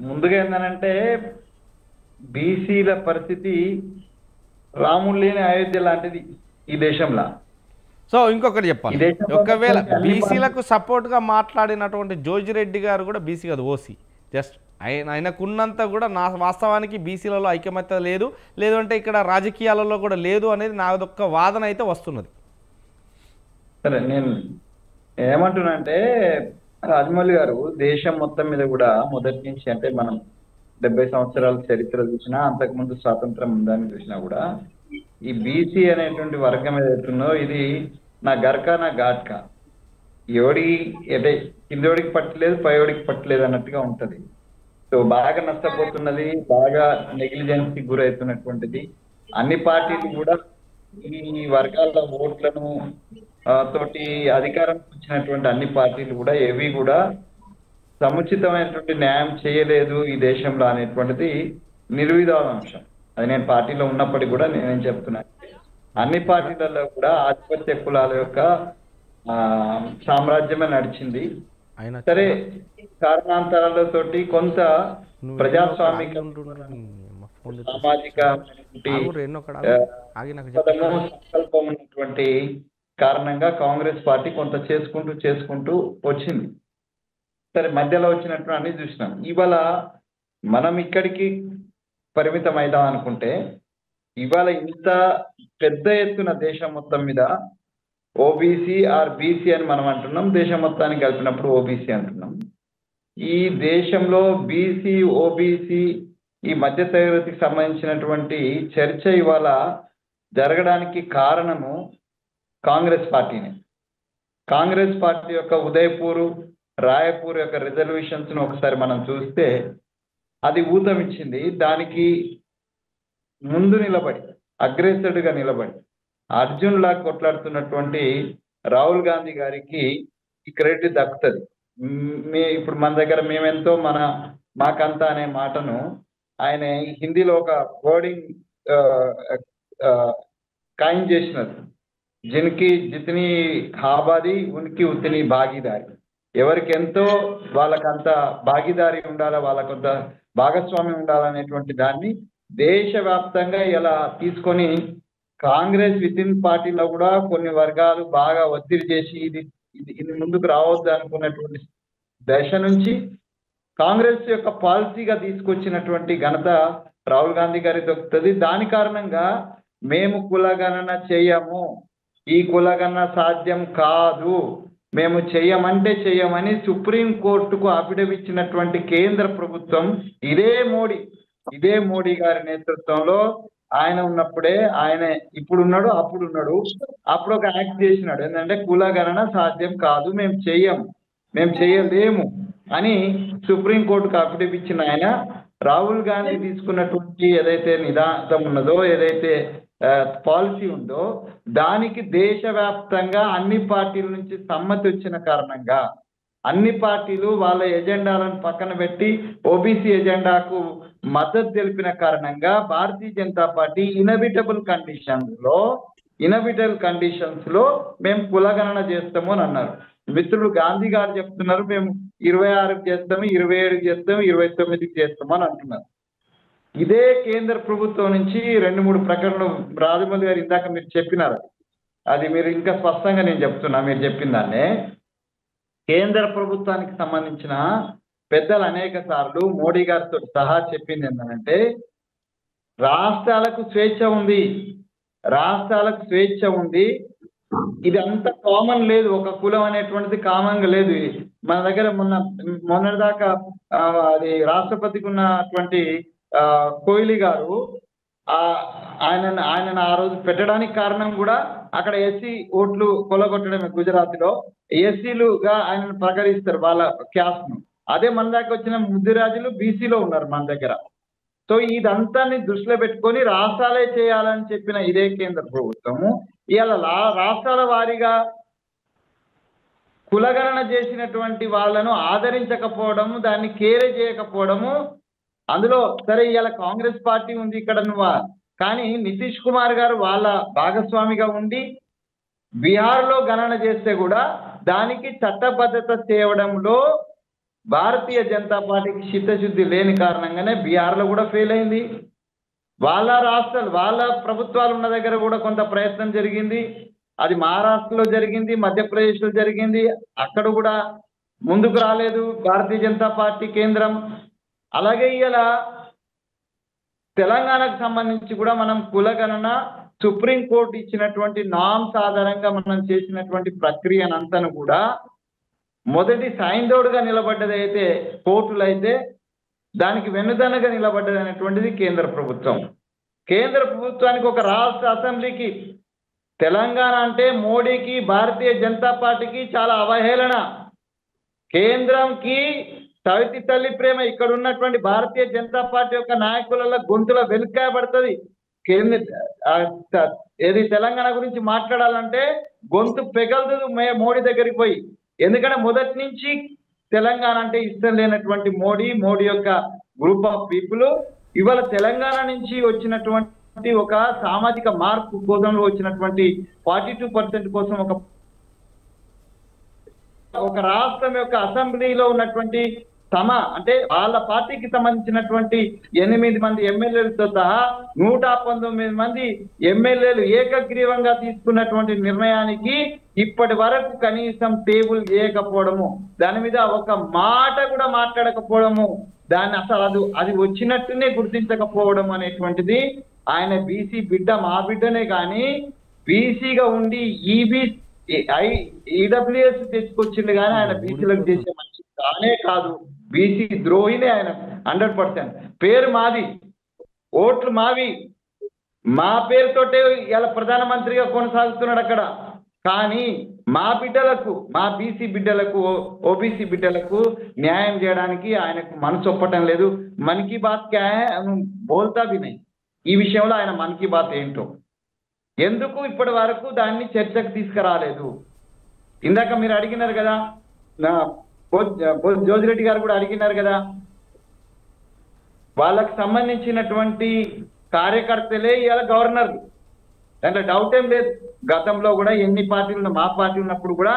ముందుగా ఏంటంటే బీసీల పరిస్థితి రాముడు లేని అయోధ్య లాంటిది ఈ దేశంలో. సో ఇంకొకటి చెప్పాలి, ఒకవేళ బీసీలకు సపోర్ట్గా మాట్లాడినటువంటి జోజిరెడ్డి గారు కూడా బీసీ కాదు, ఓసీ. జస్ట్ ఆయనకున్నంత కూడా నా వాస్తవానికి బీసీలలో ఐకమత్య లేదు, లేదంటే ఇక్కడ రాజకీయాలలో కూడా లేదు అనేది నాదొక్క వాదన అయితే వస్తున్నది. సరే, నేను ఏమంటున్నానంటే రాజమౌళి గారు దేశం మొత్తం మీద కూడా మొదటి నుంచి, అంటే మనం 70 సంవత్సరాల చరిత్ర చూసినా, అంతకుముందు స్వాతంత్రం ఉందని చూసినా కూడా ఈ బీసీ అనేటువంటి వర్గం ఏదైతుందో ఇది నా గర్కా నా ఘాట్కా, ఎవడికి అంటే కిందోడికి పట్టలేదు పైవాడికి పట్టలేదు అన్నట్టుగా ఉంటది. సో బాగా నష్టపోతున్నది, బాగా నెగ్లిజెన్స్కి గురవుతున్నటువంటిది. అన్ని పార్టీలు కూడా ఈ వర్గాల ఓట్లను తోటి అధికారం వచ్చినటువంటి అన్ని పార్టీలు కూడా ఏవి కూడా సముచితమైనటువంటి న్యాయం చేయలేదు ఈ దేశంలో అనేటువంటిది నిర్వివాదాంశం. అది నేను పార్టీలో ఉన్నప్పటికీ కూడా నేనేం చెప్తున్నాను, అన్ని పార్టీలలో కూడా ఆధిపత్య కులాల యొక్క సామ్రాజ్యమే నడిచింది. సరే, కారణాంతరాలతోటి కొంత ప్రజాస్వామిక సామాజిక సంకల్పం ఉన్నటువంటి కారణంగా కాంగ్రెస్ పార్టీ కొంత చేసుకుంటూ వచ్చింది. సరే, మధ్యలో వచ్చినట్టు అన్ని చూసినాం. ఇవాళ మనం ఇక్కడికి పరిమితం అయిదాం అనుకుంటే, ఇవాళ ఇంత పెద్ద ఎత్తున దేశం మొత్తం మీద ఓబీసీ ఆర్ బీసీ అని మనం అంటున్నాం, దేశం మొత్తానికి కలిపినప్పుడు ఓబీసీ అంటున్నాం. ఈ దేశంలో బీసీ ఓబీసీ ఈ మధ్య తరగతికి సంబంధించినటువంటి చర్చ ఇవాళ జరగడానికి కారణము కాంగ్రెస్ పార్టీనే. కాంగ్రెస్ పార్టీ యొక్క ఉదయపూర్, రాయపూర్ యొక్క రిజర్వేషన్స్ ను ఒకసారి మనం చూస్తే అది ఊతమిచ్చింది. దానికి ముందు నిలబడి అగ్రెసర్డ్ గా నిలబడి అర్జున్ లా కొట్లాడుతున్నటువంటి రాహుల్ గాంధీ గారికి ఈ క్రెడిట్ దక్కుతుంది. ఇప్పుడు మన దగ్గర మేమెంతో మాకంతా అనే మాటను ఆయన హిందీలో ఒక వర్డింగ్ కాయిన్ చేసినారు. జిన్కి జితని ఆబాది ఉనికి ఉతిని భాగీదారి. ఎవరికి ఎంతో వాళ్ళకంత భాగీదారి ఉండాలా, వాళ్ళకంత భాగస్వామ్యం ఉండాలనేటువంటి దాన్ని దేశవ్యాప్తంగా ఇలా తీసుకొని కాంగ్రెస్ విత్ ఇన్ పార్టీలో కూడా కొన్ని వర్గాలు బాగా ఒత్తిడి చేసి ఇది ముందుకు రావద్దు అనుకున్నటువంటి దశ నుంచి కాంగ్రెస్ యొక్క పాలసీగా తీసుకొచ్చినటువంటి ఘనత రాహుల్ గాంధీ గారి దొరుకుతుంది. దాని కారణంగా మేము కులగణన చేయము, ఈ కులగణన సాధ్యం కాదు, మేము చెయ్యమంటే చెయ్యమని సుప్రీంకోర్టుకు అఫిడవిట్ ఇచ్చినటువంటి కేంద్ర ప్రభుత్వం ఇదే మోడీ గారి నేతృత్వంలో ఆయన ఉన్నప్పుడే, ఆయన ఇప్పుడున్నాడు అప్పుడున్నాడు, అప్పుడు ఒక యాక్ట్ చేసినాడు ఏంటంటే కులగణన సాధ్యం కాదు, మేము చేయలేము అని సుప్రీంకోర్టుకు అఫిడవిట్ ఇచ్చిన ఆయన రాహుల్ గాంధీ తీసుకున్నటువంటి ఏదైతే నిదానం ఉన్నదో, ఏదైతే పాలసీ ఉందో దానికి దేశవ్యాప్తంగా అన్ని పార్టీల నుంచి సమ్మతి వచ్చిన కారణంగా అన్ని పార్టీలు వాళ్ళ ఎజెండాలను పక్కన పెట్టి ఓబీసీ ఎజెండాకు మద్దతు తెలిపిన కారణంగా Bharatiya Janata party inevitable conditions లో మేము కులగణన చేస్తాము అని అన్నారు. మిత్రుడు గాంధీ గారు చెప్తున్నారు మేము 26కి చేస్తాము, 27కి చేస్తాము, 29కి చేస్తాము అని అంటున్నారు. ఇదే కేంద్ర ప్రభుత్వం నుంచి 2-3 ప్రకటనలు రాజమౌళి గారు ఇందాక మీరు చెప్పినారు, అది మీరు ఇంకా స్పష్టంగా నేను చెప్తున్నా, మీరు చెప్పిన దాన్నే కేంద్ర ప్రభుత్వానికి సంబంధించిన పెద్దలు అనేక సార్లు మోడీ గారితో సహా చెప్పింది ఏంటంటే రాష్ట్రాలకు స్వేచ్ఛ ఉంది, ఇది అంత కామన్ లేదు, ఒక కులం అనేటువంటిది కామన్ గా లేదు. మన దగ్గర మొన్నటిదాకా అది రాష్ట్రపతికి ఉన్నటువంటి కోహ్లీ గారు ఆయన ఆ రోజు పెట్టడానికి కారణం కూడా అక్కడ ఎస్సీ ఓట్లు కొలగొట్టడమే. గుజరాత్ లో ఎస్సీలుగా ఆయనను ప్రకటిస్తారు వాళ్ళ క్యాస్ట్ ను. అదే మన దగ్గర వచ్చిన ముద్దురాజులు బీసీలో ఉన్నారు మన దగ్గర. సో ఇదంతా దృష్టిలో పెట్టుకొని రాష్ట్రాలే చేయాలని చెప్పిన ఇదే కేంద్ర ప్రభుత్వము ఇలా రాష్ట్రాల వారీగా కులగణన చేసినటువంటి వాళ్ళను ఆదరించకపోవడము, దాన్ని కేర్ చేయకపోవడము. అందులో సరే ఇవాళ కాంగ్రెస్ పార్టీ ఉంది ఇక్కడ కానీ నితీష్ కుమార్ గారు వాళ్ళ భాగస్వామిగా ఉండి బీహార్లో గణన చేస్తే కూడా దానికి చట్టబద్ధత చేయడంలో భారతీయ జనతా పార్టీకి చిత్తశుద్ధి లేని కారణంగానే బీహార్లో కూడా ఫెయిల్ అయింది. వాళ్ళ ప్రభుత్వాలు ఉన్న దగ్గర కూడా కొంత ప్రయత్నం జరిగింది, అది మహారాష్ట్రలో జరిగింది, మధ్యప్రదేశ్లో జరిగింది, అక్కడ కూడా ముందుకు రాలేదు భారతీయ జనతా పార్టీ కేంద్రం. అలాగే ఇలా తెలంగాణకు సంబంధించి కూడా మనం కులగణన సుప్రీంకోర్టు ఇచ్చినటువంటి నామ్స్ ఆధారంగా మనం చేసినటువంటి ప్రక్రియనంతను కూడా మొదటి సైందోడుగా నిలబడ్డది అయితే కోర్టులు అయితే దానికి వెన్నుదన్నగా నిలబడ్డది అనేటువంటిది కేంద్ర ప్రభుత్వం. కేంద్ర ప్రభుత్వానికి ఒక రాష్ట్ర అసెంబ్లీకి తెలంగాణ అంటే మోడీకి భారతీయ జనతా పార్టీకి చాలా అవహేళన. కేంద్రంకి సవితి తల్లి ప్రేమ ఇక్కడ ఉన్నటువంటి భారతీయ జనతా పార్టీ యొక్క నాయకుల గొంతుల వెనుకాయబడుతుంది. ఏది తెలంగాణ గురించి మాట్లాడాలంటే గొంతు పెగలదు మోడీ దగ్గరికి పోయి. ఎందుకంటే మొదటి నుంచి తెలంగాణ అంటే ఇష్టం లేనటువంటి మోడీ యొక్క గ్రూప్ ఆఫ్ పీపుల్ ఇవాళ తెలంగాణ నుంచి వచ్చినటువంటి ఒక సామాజిక మార్పు కోసంలో వచ్చినటువంటి 42% కోసం ఒక రాష్ట్రం యొక్క అసెంబ్లీలో ఉన్నటువంటి అంటే వాళ్ళ పార్టీకి సంబంధించినటువంటి 8 మంది ఎమ్మెల్యేలతో సహా 119 మంది ఎమ్మెల్యేలు ఏకగ్రీవంగా తీసుకున్నటువంటి నిర్ణయానికి ఇప్పటి వరకు కనీసం టేబుల్ చేయకపోవడము, దాని మీద ఒక మాట కూడా మాట్లాడకపోవడము, దాన్ని అసలు అది వచ్చినట్టునే గుర్తించకపోవడం అనేటువంటిది ఆయన బీసీ బిడ్డ, మా బిడ్డనే కానీ బీసీగా ఉండి ఈడబ్ల్యూఎస్ తెచ్చుకొచ్చింది కానీ ఆయన బీసీలకు చేసే మంచి కానే కాదు. బీసీ ద్రోహినే ఆయన 100%. పేరు మాది, ఓట్లు మావి, మా పేరుతోటే ఇలా ప్రధానమంత్రిగా కొనసాగుతున్నాడు అక్కడ. కానీ మా బిడ్డలకు, మా బీసీ బిడ్డలకు, ఓబీసీ బిడ్డలకు న్యాయం చేయడానికి ఆయనకు మనసు ఒప్పటం లేదు. మన్ కీ బాత్ క్యా హై బోల్తా భీ నహీ. ఈ విషయంలో ఆయన మన్ కీ బాత్ ఏంటో ఎందుకు ఇప్పటి వరకు దాన్ని చర్చకు తీసుకురాలేదు. ఇందాక మీరు అడిగినారు కదా, జోజిరెడ్డి గారు కూడా అడిగినారు కదా, వాళ్ళకు సంబంధించినటువంటి కార్యకర్తలే ఇవాళ గవర్నర్, దాంట్లో డౌట్ ఏం లేదు. గతంలో కూడా ఎన్ని పార్టీలు మా పార్టీ ఉన్నప్పుడు కూడా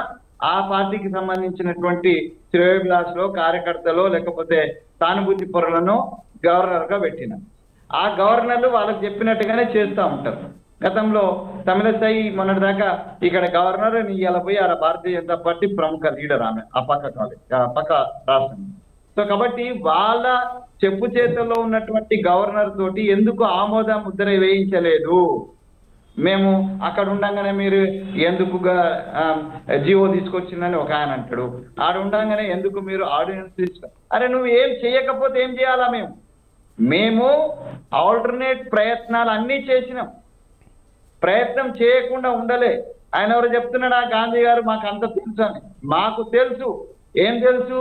ఆ పార్టీకి సంబంధించినటువంటి శ్రేయోభిలాషలో కార్యకర్తలో లేకపోతే సానుభూతి పొరలను గవర్నర్గా పెట్టిన ఆ గవర్నర్లు వాళ్ళకి చెప్పినట్టుగానే చేస్తూ ఉంటారు. గతంలో తమిళసై మొన్నటి దాకా ఇక్కడ గవర్నర్ ఇవాళ పోయి ఆ భారతీయ జనతా పార్టీ ప్రముఖ లీడర్ ఆమె ఆ పక్క రాష్ట్రం. సో కాబట్టి వాళ్ళ చెప్పు చేతుల్లో ఉన్నటువంటి గవర్నర్ తోటి ఎందుకు ఆమోద ముద్ర వేయించలేదు? మేము అక్కడ ఉండగానే మీరు ఎందుకు జియో తీసుకొచ్చిందని ఒక ఆయన అంటాడు, ఆడ ఉండగానే ఎందుకు మీరు ఆర్డినెన్స్ తీసుకు, అరే నువ్వు ఏం చేయకపోతే ఏం చేయాలా? మేము ఆల్టర్నేట్ ప్రయత్నాలు అన్నీ చేసినాం, ప్రయత్నం చేయకుండా ఉండలే. ఆయన ఎవరు చెప్తున్నాడు, ఆ గాంధీ గారు మాకు అంత తెలుసు అని. మాకు తెలుసు, ఏం తెలుసు?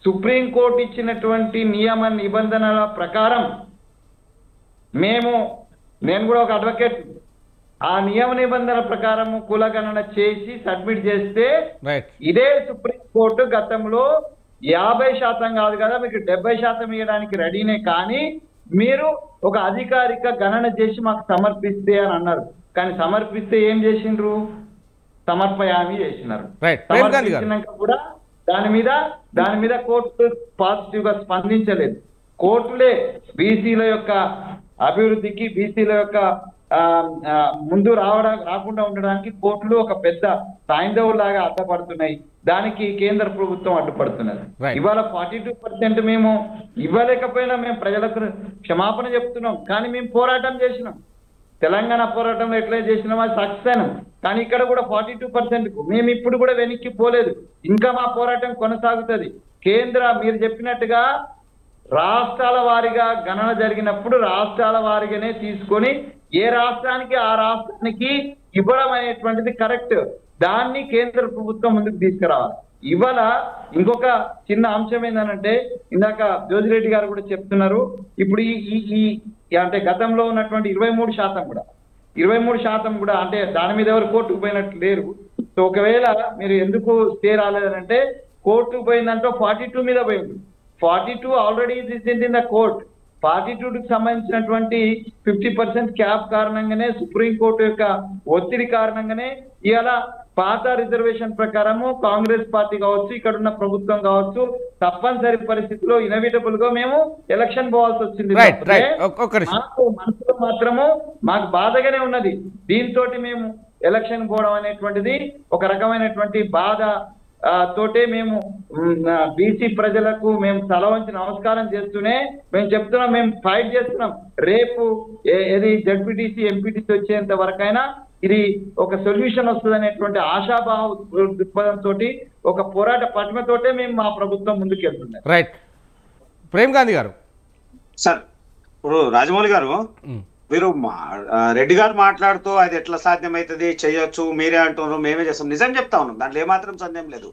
సుప్రీంకోర్టు ఇచ్చినటువంటి నియమ నిబంధనల ప్రకారం నేను కూడా ఒక అడ్వకేట్, ఆ నియమ నిబంధనల ప్రకారము కులగణన చేసి సబ్మిట్ చేస్తే ఇదే సుప్రీంకోర్టు గతంలో 50% కాదు కదా మీకు 70% ఇవ్వడానికి రెడీనే, కానీ మీరు ఒక అధికారిక గణన చేసి మాకు సమర్పిస్తే అని అన్నారు. కానీ సమర్పిస్తే ఏం చేసిండ్రు? సమర్పయామి చేసినారు. సమర్పించినాక కూడా దాని మీద కోర్టు పాజిటివ్ గా స్పందించలేదు. కోర్టులే బీసీల యొక్క అభివృద్ధికి, బీసీల యొక్క ముందు రాకుండా ఉండడానికి కోర్టులు ఒక పెద్ద సాయంధవులాగా అడ్డపడుతున్నాయి. దానికి కేంద్ర ప్రభుత్వం అడ్డుపడుతున్నది. ఇవాళ 42% మేము ఇవ్వలేకపోయినా మేము ప్రజలకు క్షమాపణ చెప్తున్నాం, కానీ మేము పోరాటం చేసినాం. తెలంగాణ పోరాటంలో ఎట్లా చేసినామో అది సక్సెస్ అయినాం. కానీ ఇక్కడ కూడా 42% మేము ఇప్పుడు కూడా వెనక్కి పోలేదు, ఇంకా మా పోరాటం కొనసాగుతుంది. మీరు చెప్పినట్టుగా రాష్ట్రాల వారీగా గణన జరిగినప్పుడు రాష్ట్రాల వారీగానే తీసుకొని ఏ రాష్ట్రానికి ఆ రాష్ట్రానికి ఇవ్వడం అనేటువంటిది కరెక్ట్. దాన్ని కేంద్ర ప్రభుత్వం ముందుకు తీసుకురావాలి. ఇవాళ ఇంకొక చిన్న అంశం ఏంటంటే, ఇందాక జోజిరెడ్డి గారు కూడా చెప్తున్నారు, ఇప్పుడు ఈ అంటే గతంలో ఉన్నటువంటి 23% కూడా అంటే దాని మీద ఎవరు కోర్టుకు పోయినట్టు లేరు. సో ఒకవేళ మీరు ఎందుకు స్టే రాలేదంటే, కోర్టుకు పోయిందంటే 42 మీద పోయింది. 42 ఆల్రెడీ ఇన్ ద కోర్ట్. 42కి సంబంధించినటువంటి 50% క్యాప్ కారణంగానే, సుప్రీంకోర్టు యొక్క ఒత్తిడి కారణంగానే ఇవాళ పాత రిజర్వేషన్ ప్రకారము కాంగ్రెస్ పార్టీ కావచ్చు, ఇక్కడ ఉన్న ప్రభుత్వం కావచ్చు, తప్పనిసరి పరిస్థితిలో ఇన్ఎవిటబుల్ గా మేము ఎలక్షన్ పోవాల్సి వచ్చింది. మాకు మనసులో మాత్రము మాకు బాధగానే ఉన్నది. దీంతో మేము ఎలక్షన్ పోవడం అనేటువంటిది ఒక రకమైనటువంటి బాధ తోటే మేము బీసీ ప్రజలకు మేము తల వంచి నమస్కారం చేస్తూనే మేము చెప్తున్నాం, మేము ఫైట్ చేస్తున్నాం. రేపు ఏది జడ్పీటీసీ ఎంపీటీసీ వచ్చేంత వరకైనా ఇది ఒక సొల్యూషన్ వస్తుంది అనేటువంటి ఆశాభావ దృక్పథంతో ఒక పోరాట పటిమతోటే మేము మా ప్రభుత్వం ముందుకు వెళ్తున్నాం. రైట్. ప్రేమ్ గాంధీ గారు. సార్, ఇప్పుడు రాజమౌళి గారు, మీరు రెడ్డి గారు మాట్లాడుతూ అది ఎట్లా సాధ్యమవుతుంది, చేయొచ్చు, మీరే అంటున్నారు, మేమే చేస్తాం. నిజం చెప్తా ఉన్నాం, దాంట్లో ఏమాత్రం సందేహం లేదు.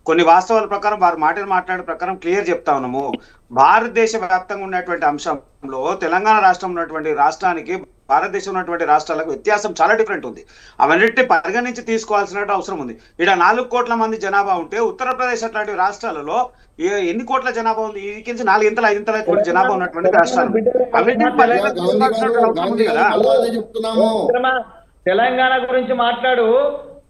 కొన్ని వాస్తవాల ప్రకారం వారు మాట్లాడే ప్రకారం క్లియర్ చెప్తా ఉన్నాము. భారతదేశ వ్యాప్తంగా ఉన్నటువంటి అంశంలో తెలంగాణ రాష్ట్రం ఉన్నటువంటి రాష్ట్రానికి భారతదేశం ఉన్నటువంటి రాష్ట్రాలకు వ్యత్యాసం చాలా డిఫరెంట్ ఉంది. అవన్నిటిని పరిగణించి తీసుకోవాల్సిన అవసరం ఉంది. ఇక్కడ 4 కోట్ల మంది జనాభా ఉంటే ఉత్తరప్రదేశ్ అట్లాంటి రాష్ట్రాలలో ఎన్ని కోట్ల జనాభా ఉంది? ఈ కింద 4-5 కోట్ల జనాభా ఉన్నటువంటి రాష్ట్రాలు. తెలంగాణ గురించి మాట్లాడు,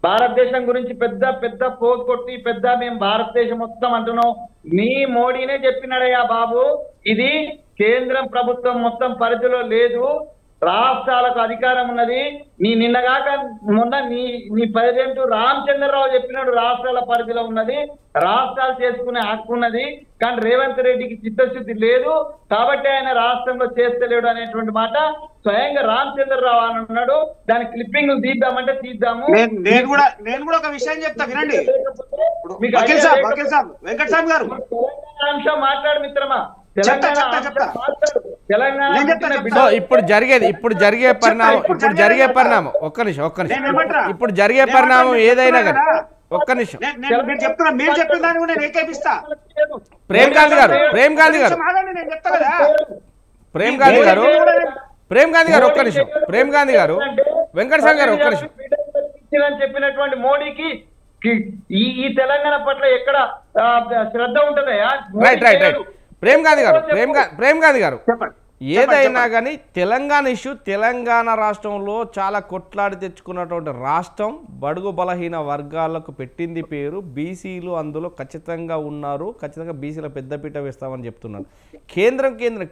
భారతదేశం గురించి పెద్ద పోగు కొట్టి మేము భారతదేశం మొత్తం అంటున్నాం. నీ మోడీనే చెప్పినాడయ్యా బాబు, ఇది కేంద్రం ప్రభుత్వం మొత్తం పరిధిలో లేదు, రాష్ట్రాలకు అధికారం ఉన్నది. నిన్నగాక మొన్న నీ ప్రెసిడెంట్ రామచంద్రరావు చెప్పినాడు రాష్ట్రాల పరిధిలో ఉన్నది, రాష్ట్రాలు చేసుకునే హక్కు ఉన్నది. కానీ రేవంత్ రెడ్డికి చిత్తశుద్ధి లేదు కాబట్టి ఆయన రాష్ట్రంలో చేస్తలేడు అనేటువంటి మాట స్వయంగా రామచంద్రరావు అని అన్నాడు. దాని క్లిప్పింగ్ తీద్దామంటే తీద్దాము. నేను కూడా ఒక విషయం చెప్తా వినండి. అంశం మాట్లాడు మిత్రమా. ఇప్పుడు జరిగే పరిణామం ఒక్క నిమిషం ఇప్పుడు జరిగే పరిణామం ఏదైనా కానీ ఒక్క నిమిషం. ప్రేమ్ గాంధీ గారు ఒక్క నిమిషం. ప్రేమ్ గాంధీ గారు, వెంకటస్వామి గారు ఒక్క నిమిషం. చెప్పినటువంటి మోడీకి ఈ తెలంగాణ పట్ల ఎక్కడ శ్రద్ధ ఉంటుందయా? రైట్. ప్రేమ్ గాంధీ గారు ఏదైనా కానీ తెలంగాణ ఇష్యూ, తెలంగాణ రాష్ట్రంలో చాలా కొట్లాడి తెచ్చుకున్నటువంటి రాష్ట్రం, బడుగు బలహీన వర్గాలకు పెట్టింది పేరు. బీసీలు అందులో ఖచ్చితంగా ఉన్నారు, ఖచ్చితంగా బీసీల పెద్దపీట వేస్తామని చెప్తున్నాడు.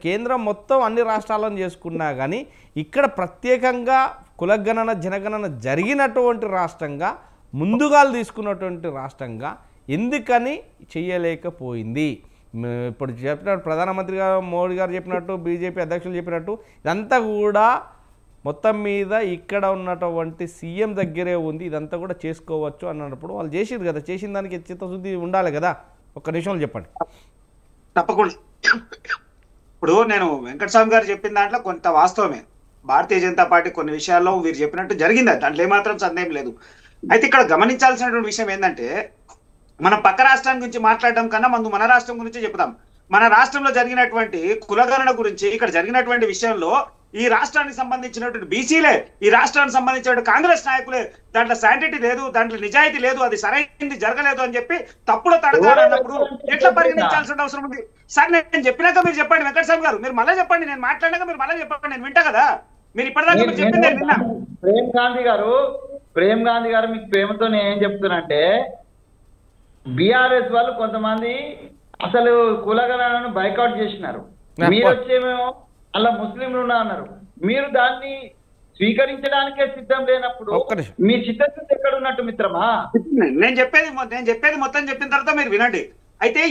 కేంద్రం మొత్తం అన్ని రాష్ట్రాలను చేసుకున్నా కానీ ఇక్కడ ప్రత్యేకంగా కులగణన జనగణన జరిగినటువంటి రాష్ట్రంగా, ముందుగాలు తీసుకున్నటువంటి రాష్ట్రంగా ఎందుకని చెయ్యలేకపోయింది? ఇప్పుడు చెప్పినట్టు ప్రధానమంత్రి గారు మోడీ గారు చెప్పినట్టు, బీజేపీ అధ్యక్షులు చెప్పినట్టు ఇదంతా కూడా మొత్తం మీద ఇక్కడ ఉన్నటువంటి సీఎం దగ్గరే ఉంది, ఇదంతా కూడా చేసుకోవచ్చు అన్నప్పుడు వాళ్ళు చేసిరు కదా, చేసిన దానికి చిత్తశుద్ధి ఉండాలి కదా. ఒక్క నిమిషంలో చెప్పండి. తప్పకుండా. ఇప్పుడు నేను వెంకటస్వామి గారు చెప్పిన దాంట్లో కొంత వాస్తవమే. భారతీయ జనతా పార్టీ కొన్ని విషయాల్లో వీరు చెప్పినట్టు జరిగింది, దాంట్లో ఏమాత్రం సందేహం లేదు. అయితే ఇక్కడ గమనించాల్సినటువంటి విషయం ఏంటంటే, మనం పక్క రాష్ట్రం గురించి మాట్లాడడం కన్నా ముందు మన రాష్ట్రం గురించి చెప్తాం. మన రాష్ట్రంలో జరిగినటువంటి కులగణన గురించి, ఇక్కడ జరిగినటువంటి విషయంలో ఈ రాష్ట్రానికి సంబంధించినటువంటి బీసీలే, ఈ రాష్ట్రానికి సంబంధించినటువంటి కాంగ్రెస్ నాయకులే దాంట్లో శాంటిటీ లేదు, దాంట్లో నిజాయితీ లేదు, అది సరైనది జరగలేదు అని చెప్పి తప్పుడు తడగాలన్నప్పుడు ఎట్లా పరిగణించాల్సిన అవసరం ఉంది? సార్ నేను చెప్పినాక మీరు చెప్పండి వెంకటస్వామి గారు, మీరు మళ్ళీ చెప్పండి, నేను మాట్లాడినాక మీరు మళ్ళీ చెప్పండి, నేను వింటా కదా. మీరు ఇప్పటిదాకా మీరు చెప్పింది నేను విన్నా. ప్రేమ్ గాంధీ గారు మీకు ప్రేమతో నేను ఏం చెప్తున్నంటే, బీఆర్ఎస్ వాళ్ళు కొంతమంది అసలు కులగణనను బైకౌట్ చేసినారు. మీరు వచ్చేమేమో అలా ముస్లింలు అన్నారు. మీరు దాన్ని స్వీకరించడానికే సిద్ధం లేనప్పుడు మీ చిత్తశుద్ధి ఎక్కడ ఉన్నట్టు మిత్రమా? నేను చెప్పేది మొత్తం చెప్పిన తర్వాత మీరు వినండి. అయితే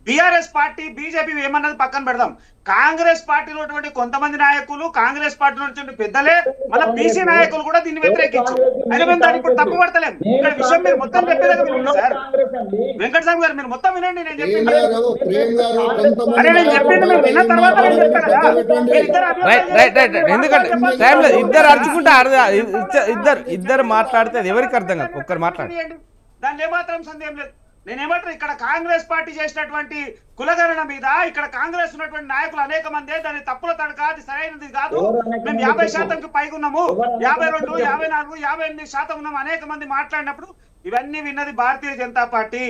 బీఆర్ఎస్ పార్టీ బీజేపీ ఏమన్నది పక్కన పెడదాం. కాంగ్రెస్ పార్టీలో కొంతమంది నాయకులు, కాంగ్రెస్ పార్టీలో పెద్దలే, మళ్ళీ బీసీ నాయకులు కూడా దీన్ని వ్యతిరేకించారు. అయితే మేము దాన్ని ఇప్పుడు తప్పు పడతలేం. ఇక్కడ విషయం మీరు మొత్తం చెప్పేదాకా వినండి సార్. వెంకటస్వామి గారు మీరు మొత్తం వినండి. నేను చెప్పింది మీరు విన్న తర్వాత నేను చెప్తాను కదా. ఎందుకంటే టైంలో ఇద్దరు అరుచుకుంటే ఇద్దరు మాట్లాడితే అది ఎవరికి అర్థం కాదు. ఒక్కరు మాట్లాడండి, దాంట్లో ఏమాత్రం సందేహం లేదు. నేనేమంటారు, ఇక్కడ కాంగ్రెస్ పార్టీ చేసినటువంటి కులగణన మీద ఇక్కడ కాంగ్రెస్ ఉన్నటువంటి నాయకులు అనేక మంది దాన్ని తప్పుల తడక, అది సరైనది కాదు, మేము 50% పైగా ఉన్నాము, 52, 54, 58% ఉన్నాము అనేక మంది మాట్లాడినప్పుడు ఇవన్నీ విన్నది భారతీయ జనతా పార్టీ.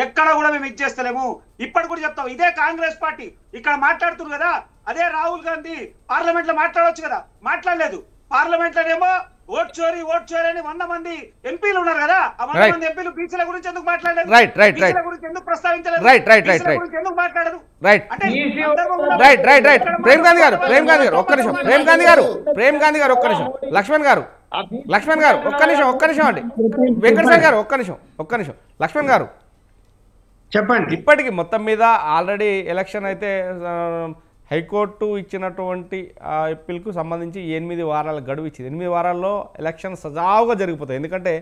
ఎక్కడ కూడా మేము ఇచ్చేస్తలేము. ఇప్పటి కూడా చెప్తాం, ఇదే కాంగ్రెస్ పార్టీ ఇక్కడ మాట్లాడుతున్నారు కదా, అదే రాహుల్ గాంధీ పార్లమెంట్ లో మాట్లాడవచ్చు కదా, మాట్లాడలేదు. పార్లమెంట్ లోనేమో ఓట్ చోరీ అని 100 మంది ఎంపీలు ఉన్నారు కదా, ఆ 100 మంది ఎంపీలు బీసీల గురించి ఎందుకు మాట్లాడలేదు? బీసీల గురించి ఎందుకు ప్రస్తావించలేదు? బీసీల గురించి ఎందుకు మాట్లాడరు? ప్రేమ్ గాంధీ గారు ఒక్క నిమిషం. ప్రేమ్ గాంధీ గారు ఒక్క నిమిషం. లక్ష్మణ్ గారు ఒక్క నిమిషం అండి. వెంకటస్వామి గారు ఒక్క నిమిషం. లక్ష్మణ్ గారు చెప్పండి. ఇప్పటికి మొత్తం మీద ఆల్రెడీ ఎలక్షన్ అయితే హైకోర్టు ఇచ్చినటువంటి అప్పీల్కు సంబంధించి 8 వారాల గడువు ఇచ్చింది. 8 వారాల్లో ఎలక్షన్ సజావుగా జరిగిపోతాయి. ఎందుకంటే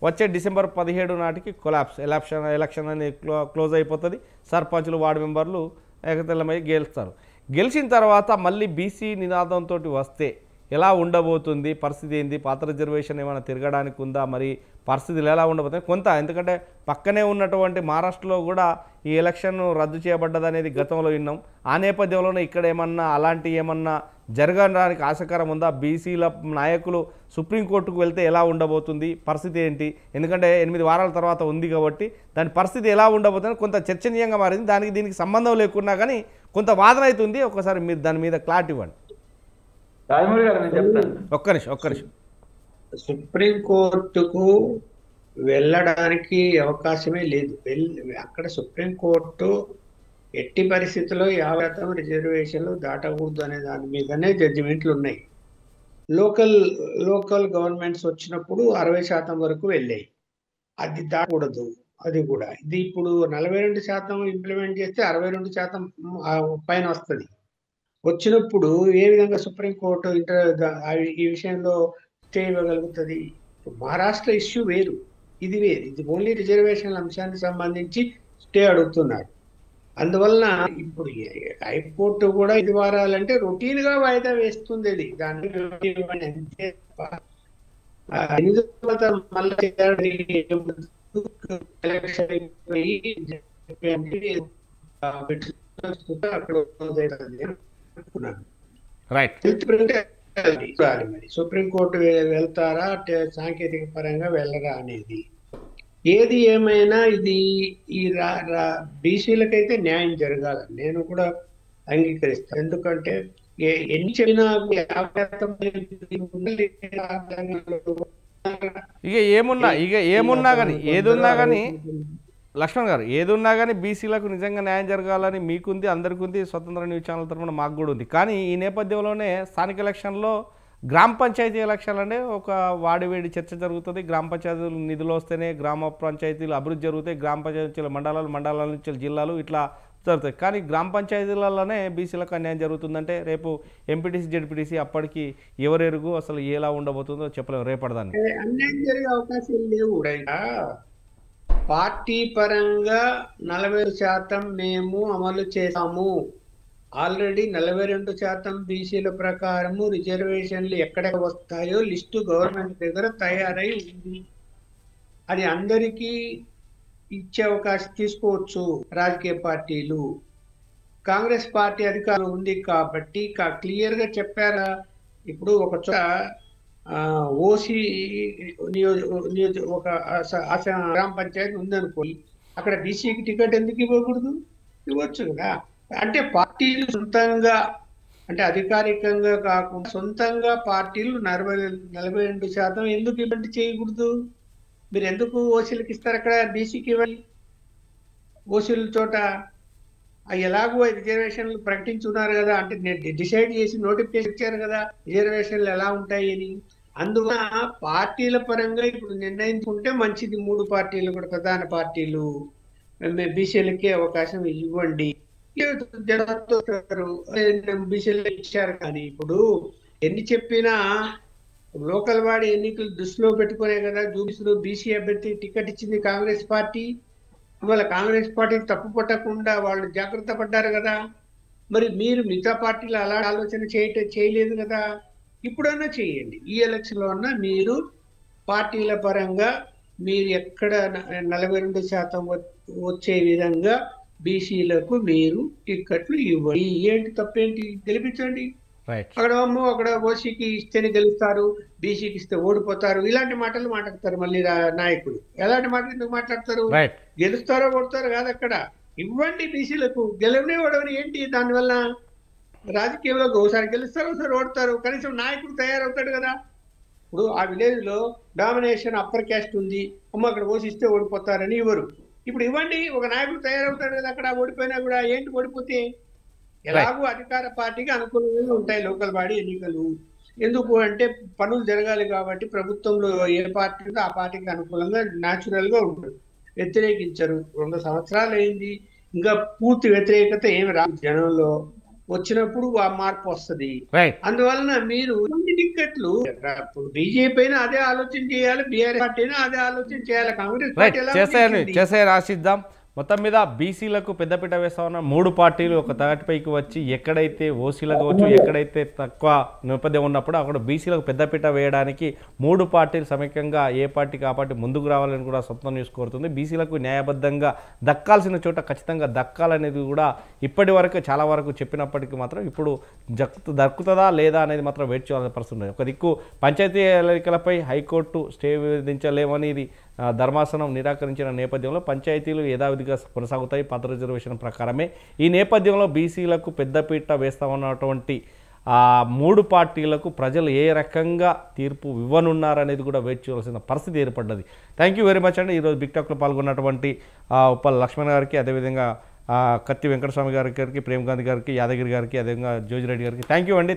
వచ్చే డిసెంబర్ 17 నాటికి కొలాప్స్ ఎలక్షన్ అనేది క్లోజ్ అయిపోతుంది. సర్పంచులు, వార్డు మెంబర్లు ఏకతెల్లమై గెలుస్తారు. గెలిచిన తర్వాత మళ్ళీ బీసీ నినాదంతో వస్తే ఎలా ఉండబోతుంది, పరిస్థితి ఏంది, పాత రిజర్వేషన్ ఏమైనా తిరగడానికి ఉందా, మరి పరిస్థితులు ఎలా ఉండబోతుంది కొంత. ఎందుకంటే పక్కనే ఉన్నటువంటి మహారాష్ట్రలో కూడా ఈ ఎలక్షన్ రద్దు చేయబడ్డదనేది గతంలో విన్నాం. ఆ నేపథ్యంలోనే ఇక్కడ ఏమన్నా జరగడానికి ఆశకరం ఉందా? బీసీల నాయకులు సుప్రీంకోర్టుకు వెళ్తే ఎలా ఉండబోతుంది, పరిస్థితి ఏంటి? ఎందుకంటే 8 వారాల తర్వాత ఉంది కాబట్టి దాని పరిస్థితి ఎలా ఉండబోతుంది కొంత చర్చనీయంగా మారింది. దానికి దీనికి సంబంధం లేకున్నా కానీ కొంత వాదన అవుతుంది. ఒకసారి మీరు దాని మీద క్లారిటీ ఇవ్వండి. ఒక్క నిమిషం. సుప్రీంకోర్టుకు వెళ్ళడానికి అవకాశమే లేదు. అక్కడ సుప్రీంకోర్టు ఎట్టి పరిస్థితుల్లో 50% రిజర్వేషన్లు దాటకూడదు అనే దాని మీదనే జడ్జిమెంట్లు ఉన్నాయి. లోకల్ గవర్నమెంట్స్ వచ్చినప్పుడు 60% వరకు వెళ్ళాయి. అది దాటకూడదు. అది కూడా ఇది ఇప్పుడు 42% ఇంప్లిమెంట్ చేస్తే 62% పైన వస్తుంది. వచ్చినప్పుడు ఏ విధంగా సుప్రీంకోర్టు ఈ విషయంలో స్టే ఇవ్వగలుగుతుంది? మహారాష్ట్ర ఇష్యూ వేరు, ఇది వేరు. ఇది ఓన్లీ రిజర్వేషన్ల అంశానికి సంబంధించి స్టే అడుగుతున్నారు. అందువలన ఇప్పుడు హైకోర్టు కూడా 5 వారాలంటే రొటీన్ గా వాయిదా వేస్తుంది. అది దాన్ని సుప్రీంకోర్టు వెళ్తారా, సాంకేతిక పరంగా వెళ్ళరా అనేది. ఏది ఏమైనా ఇది ఈ బీసీలకైతే న్యాయం జరగాలి, నేను కూడా అంగీకరిస్తాను. ఎందుకంటే ఎన్ని చెప్పినా ఏమున్నా కానీ ఏదున్నా కానీ లక్ష్మణ్ గారు ఏదున్నా కానీ బీసీలకు నిజంగా న్యాయం జరగాలని మీకుంది, అందరికీ ఉంది, స్వతంత్ర న్యూస్ ఛానల్ తరఫున మాకు కూడా ఉంది. కానీ ఈ నేపథ్యంలోనే స్థానిక ఎలక్షన్లో గ్రామ పంచాయతీ ఎలక్షన్లు అంటే ఒక వాడివేడి చర్చ జరుగుతుంది. గ్రామ పంచాయతీలు నిధులు వస్తేనే గ్రామ పంచాయతీలు అభివృద్ధి జరుగుతాయి. గ్రామ పంచాయతీల మండలాల నుంచి జిల్లాలు ఇట్లా జరుగుతాయి. కానీ గ్రామ పంచాయతీలలోనే బీసీలకు అన్యాయం జరుగుతుందంటే రేపు ఎంపీటీసీ జెడ్పీటీసీ అప్పటికి ఎవరెరుగు అసలు ఎలా ఉండబోతుందో చెప్పలేము రేపటిదాన్ని. అన్యాయం జరిగే అవకాశాలు లేవు. పార్టీ పరంగా 40% మేము అమలు చేస్తాము. ఆల్రెడీ 42% బీసీల ప్రకారము రిజర్వేషన్లు ఎక్కడెక్కడ వస్తాయో లిస్టు గవర్నమెంట్ దగ్గర తయారై ఉంది. అది అందరికీ ఇచ్చే అవకాశం తీసుకోవచ్చు రాజకీయ పార్టీలు. కాంగ్రెస్ పార్టీ అధికారం ఉంది కాబట్టి క్లియర్ గా చెప్పారా. ఇప్పుడు ఒక చోట ఓసీ ఒక గ్రామ పంచాయతీ ఉందనుకోండి, అక్కడ బీసీకి టికెట్ ఎందుకు ఇవ్వకూడదు? ఇవ్వచ్చు కదా. అంటే పార్టీలు సొంతంగా, అంటే అధికారికంగా కాకుండా సొంతంగా పార్టీలు 42% ఎందుకు ఇవ్వండి చేయకూడదు? మీరు ఎందుకు ఓసీలకు ఇస్తారు? అక్కడ బీసీకి ఇవ్వాలి. ఓసీల చోట ఎలాగో రిజర్వేషన్లు ప్రకటించున్నారు కదా, అంటే డిసైడ్ చేసి నోటిఫికేషన్ ఇచ్చారు కదా రిజర్వేషన్లు ఎలా ఉంటాయి అని. అందువల్ల పార్టీల పరంగా ఇప్పుడు నిర్ణయించుకుంటే మంచిది. 3 పార్టీలు కూడా, ప్రధాన పార్టీలు బీసీలకే అవకాశం ఇవ్వండి. బీసీలు ఇచ్చారు కానీ ఇప్పుడు ఎన్ని చెప్పినా లోకల్ బాడీ ఎన్నికలు దృష్టిలో పెట్టుకునే కదా జూబిస్లో బీసీ అభ్యర్థి టికెట్ ఇచ్చింది కాంగ్రెస్ పార్టీ. ఇవాళ కాంగ్రెస్ పార్టీ తప్పు పట్టకుండా వాళ్ళు జాగ్రత్త పడ్డారు కదా. మరి మీరు మిగతా పార్టీలు అలా ఆలోచన చేయలేదు కదా. ఇప్పుడన్నా చేయండి. ఈ ఎలక్షన్ లో అన్నా మీరు పార్టీల పరంగా మీరు ఎక్కడ 42% వచ్చే విధంగా బీసీలకు మీరు టికెట్లు ఇవ్వండి. ఏంటి తప్పేంటి? గెలిపించండి. అక్కడ ఓసీకి ఇస్తేనే గెలుస్తారు, బీసీకి ఇస్తే ఓడిపోతారు, ఇలాంటి మాటలు మాట్లాడతారు మళ్ళీ నాయకులు. ఎలాంటి మాటలు ఎందుకు మాట్లాడతారు? గెలుస్తారో ఓడతారో కాదు, అక్కడ ఇవ్వండి బీసీలకు. గెలవని ఓడవని ఏంటి దానివల్ల? రాజకీయంలో ఒకసారి గెలుస్తారు, ఒకసారి ఓడతారు, కనీసం నాయకుడు తయారవుతాడు కదా. ఇప్పుడు ఆ విలేజ్ లో డామినేషన్ అప్పర్ క్యాస్ట్ ఉంది, అక్కడ ఓసిస్తే ఓడిపోతారని ఇవ్వరు. ఇప్పుడు ఇవ్వండి, ఒక నాయకుడు తయారవుతాడు కదా అక్కడ. ఓడిపోయినా కూడా ఏంటి ఓడిపోతే? ఎలాగూ అధికార పార్టీకి అనుకూలంగా ఉంటాయి లోకల్ బాడీ ఎన్నికలు. ఎందుకు అంటే పనులు జరగాలి కాబట్టి ప్రభుత్వంలో ఏ పార్టీ ఉందో ఆ పార్టీకి అనుకూలంగా న్యాచురల్ గా ఉంటుంది. వ్యతిరేకించరు. 2 సంవత్సరాలు అయింది, ఇంకా పూర్తి వ్యతిరేకత ఏమి రాదు జనంలో. వచ్చినప్పుడు ఆ మార్పు వస్తుంది. అందువలన మీరు టికెట్లు బీజేపీ అయినా అదే ఆలోచన చేయాలి, బీఆర్ఎస్ పార్టీ అయినా అదే ఆలోచన చేయాలి. కాంగ్రెస్ పార్టీ చేసాయని ఆశిద్దాం. మొత్తం మీద బీసీలకు పెద్దపీట వేస్తా ఉన్న 3 పార్టీలు ఒక తాటిపైకి వచ్చి ఎక్కడైతే ఓసీలకు వచ్చు, ఎక్కడైతే తక్కువ నేపథ్యం ఉన్నప్పుడు అక్కడ బీసీలకు పెద్దపీట వేయడానికి 3 పార్టీలు సమైక్యంగా ఏ పార్టీకి ఆ పార్టీ ముందుకు రావాలని కూడా స్వప్నం న్యూస్ కోరుతుంది. బీసీలకు న్యాయబద్ధంగా దక్కాల్సిన చోట ఖచ్చితంగా దక్కాలనేది కూడా ఇప్పటి వరకు చాలా వరకు చెప్పినప్పటికీ మాత్రం ఇప్పుడు దక్కుతుందా లేదా అనేది మాత్రం వెయిట్ చేయాల్సిన పరిస్థితి ఉంది. ఒక దిక్కు పంచాయతీ ఎన్నికలపై హైకోర్టు స్టే విధించలేమని ఇది ధర్మాసనం నిరాకరించిన నేపథ్యంలో పంచాయతీలు యథావిధిగా కొనసాగుతాయి పాత రిజర్వేషన్ ప్రకారమే. ఈ నేపథ్యంలో బీసీలకు పెద్దపీట వేస్తామన్నటువంటి 3 పార్టీలకు ప్రజలు ఏ రకంగా తీర్పు ఇవ్వనున్నారనేది కూడా వెయిట్ చేయాల్సిన పరిస్థితి ఏర్పడ్డది. థ్యాంక్ యూ వెరీ మచ్ అండి. ఈరోజు బిగ్ టాక్లో పాల్గొన్నటువంటి ఉప్పల్ లక్ష్మణ్ గారికి, అదేవిధంగా కత్తి వెంకటస్వామి గారికి, ప్రేమ్ గాంధీ గారికి, యాదగిరి గారికి, అదేవిధంగా జోజిరెడ్డి గారికి థ్యాంక్ యూ అండి.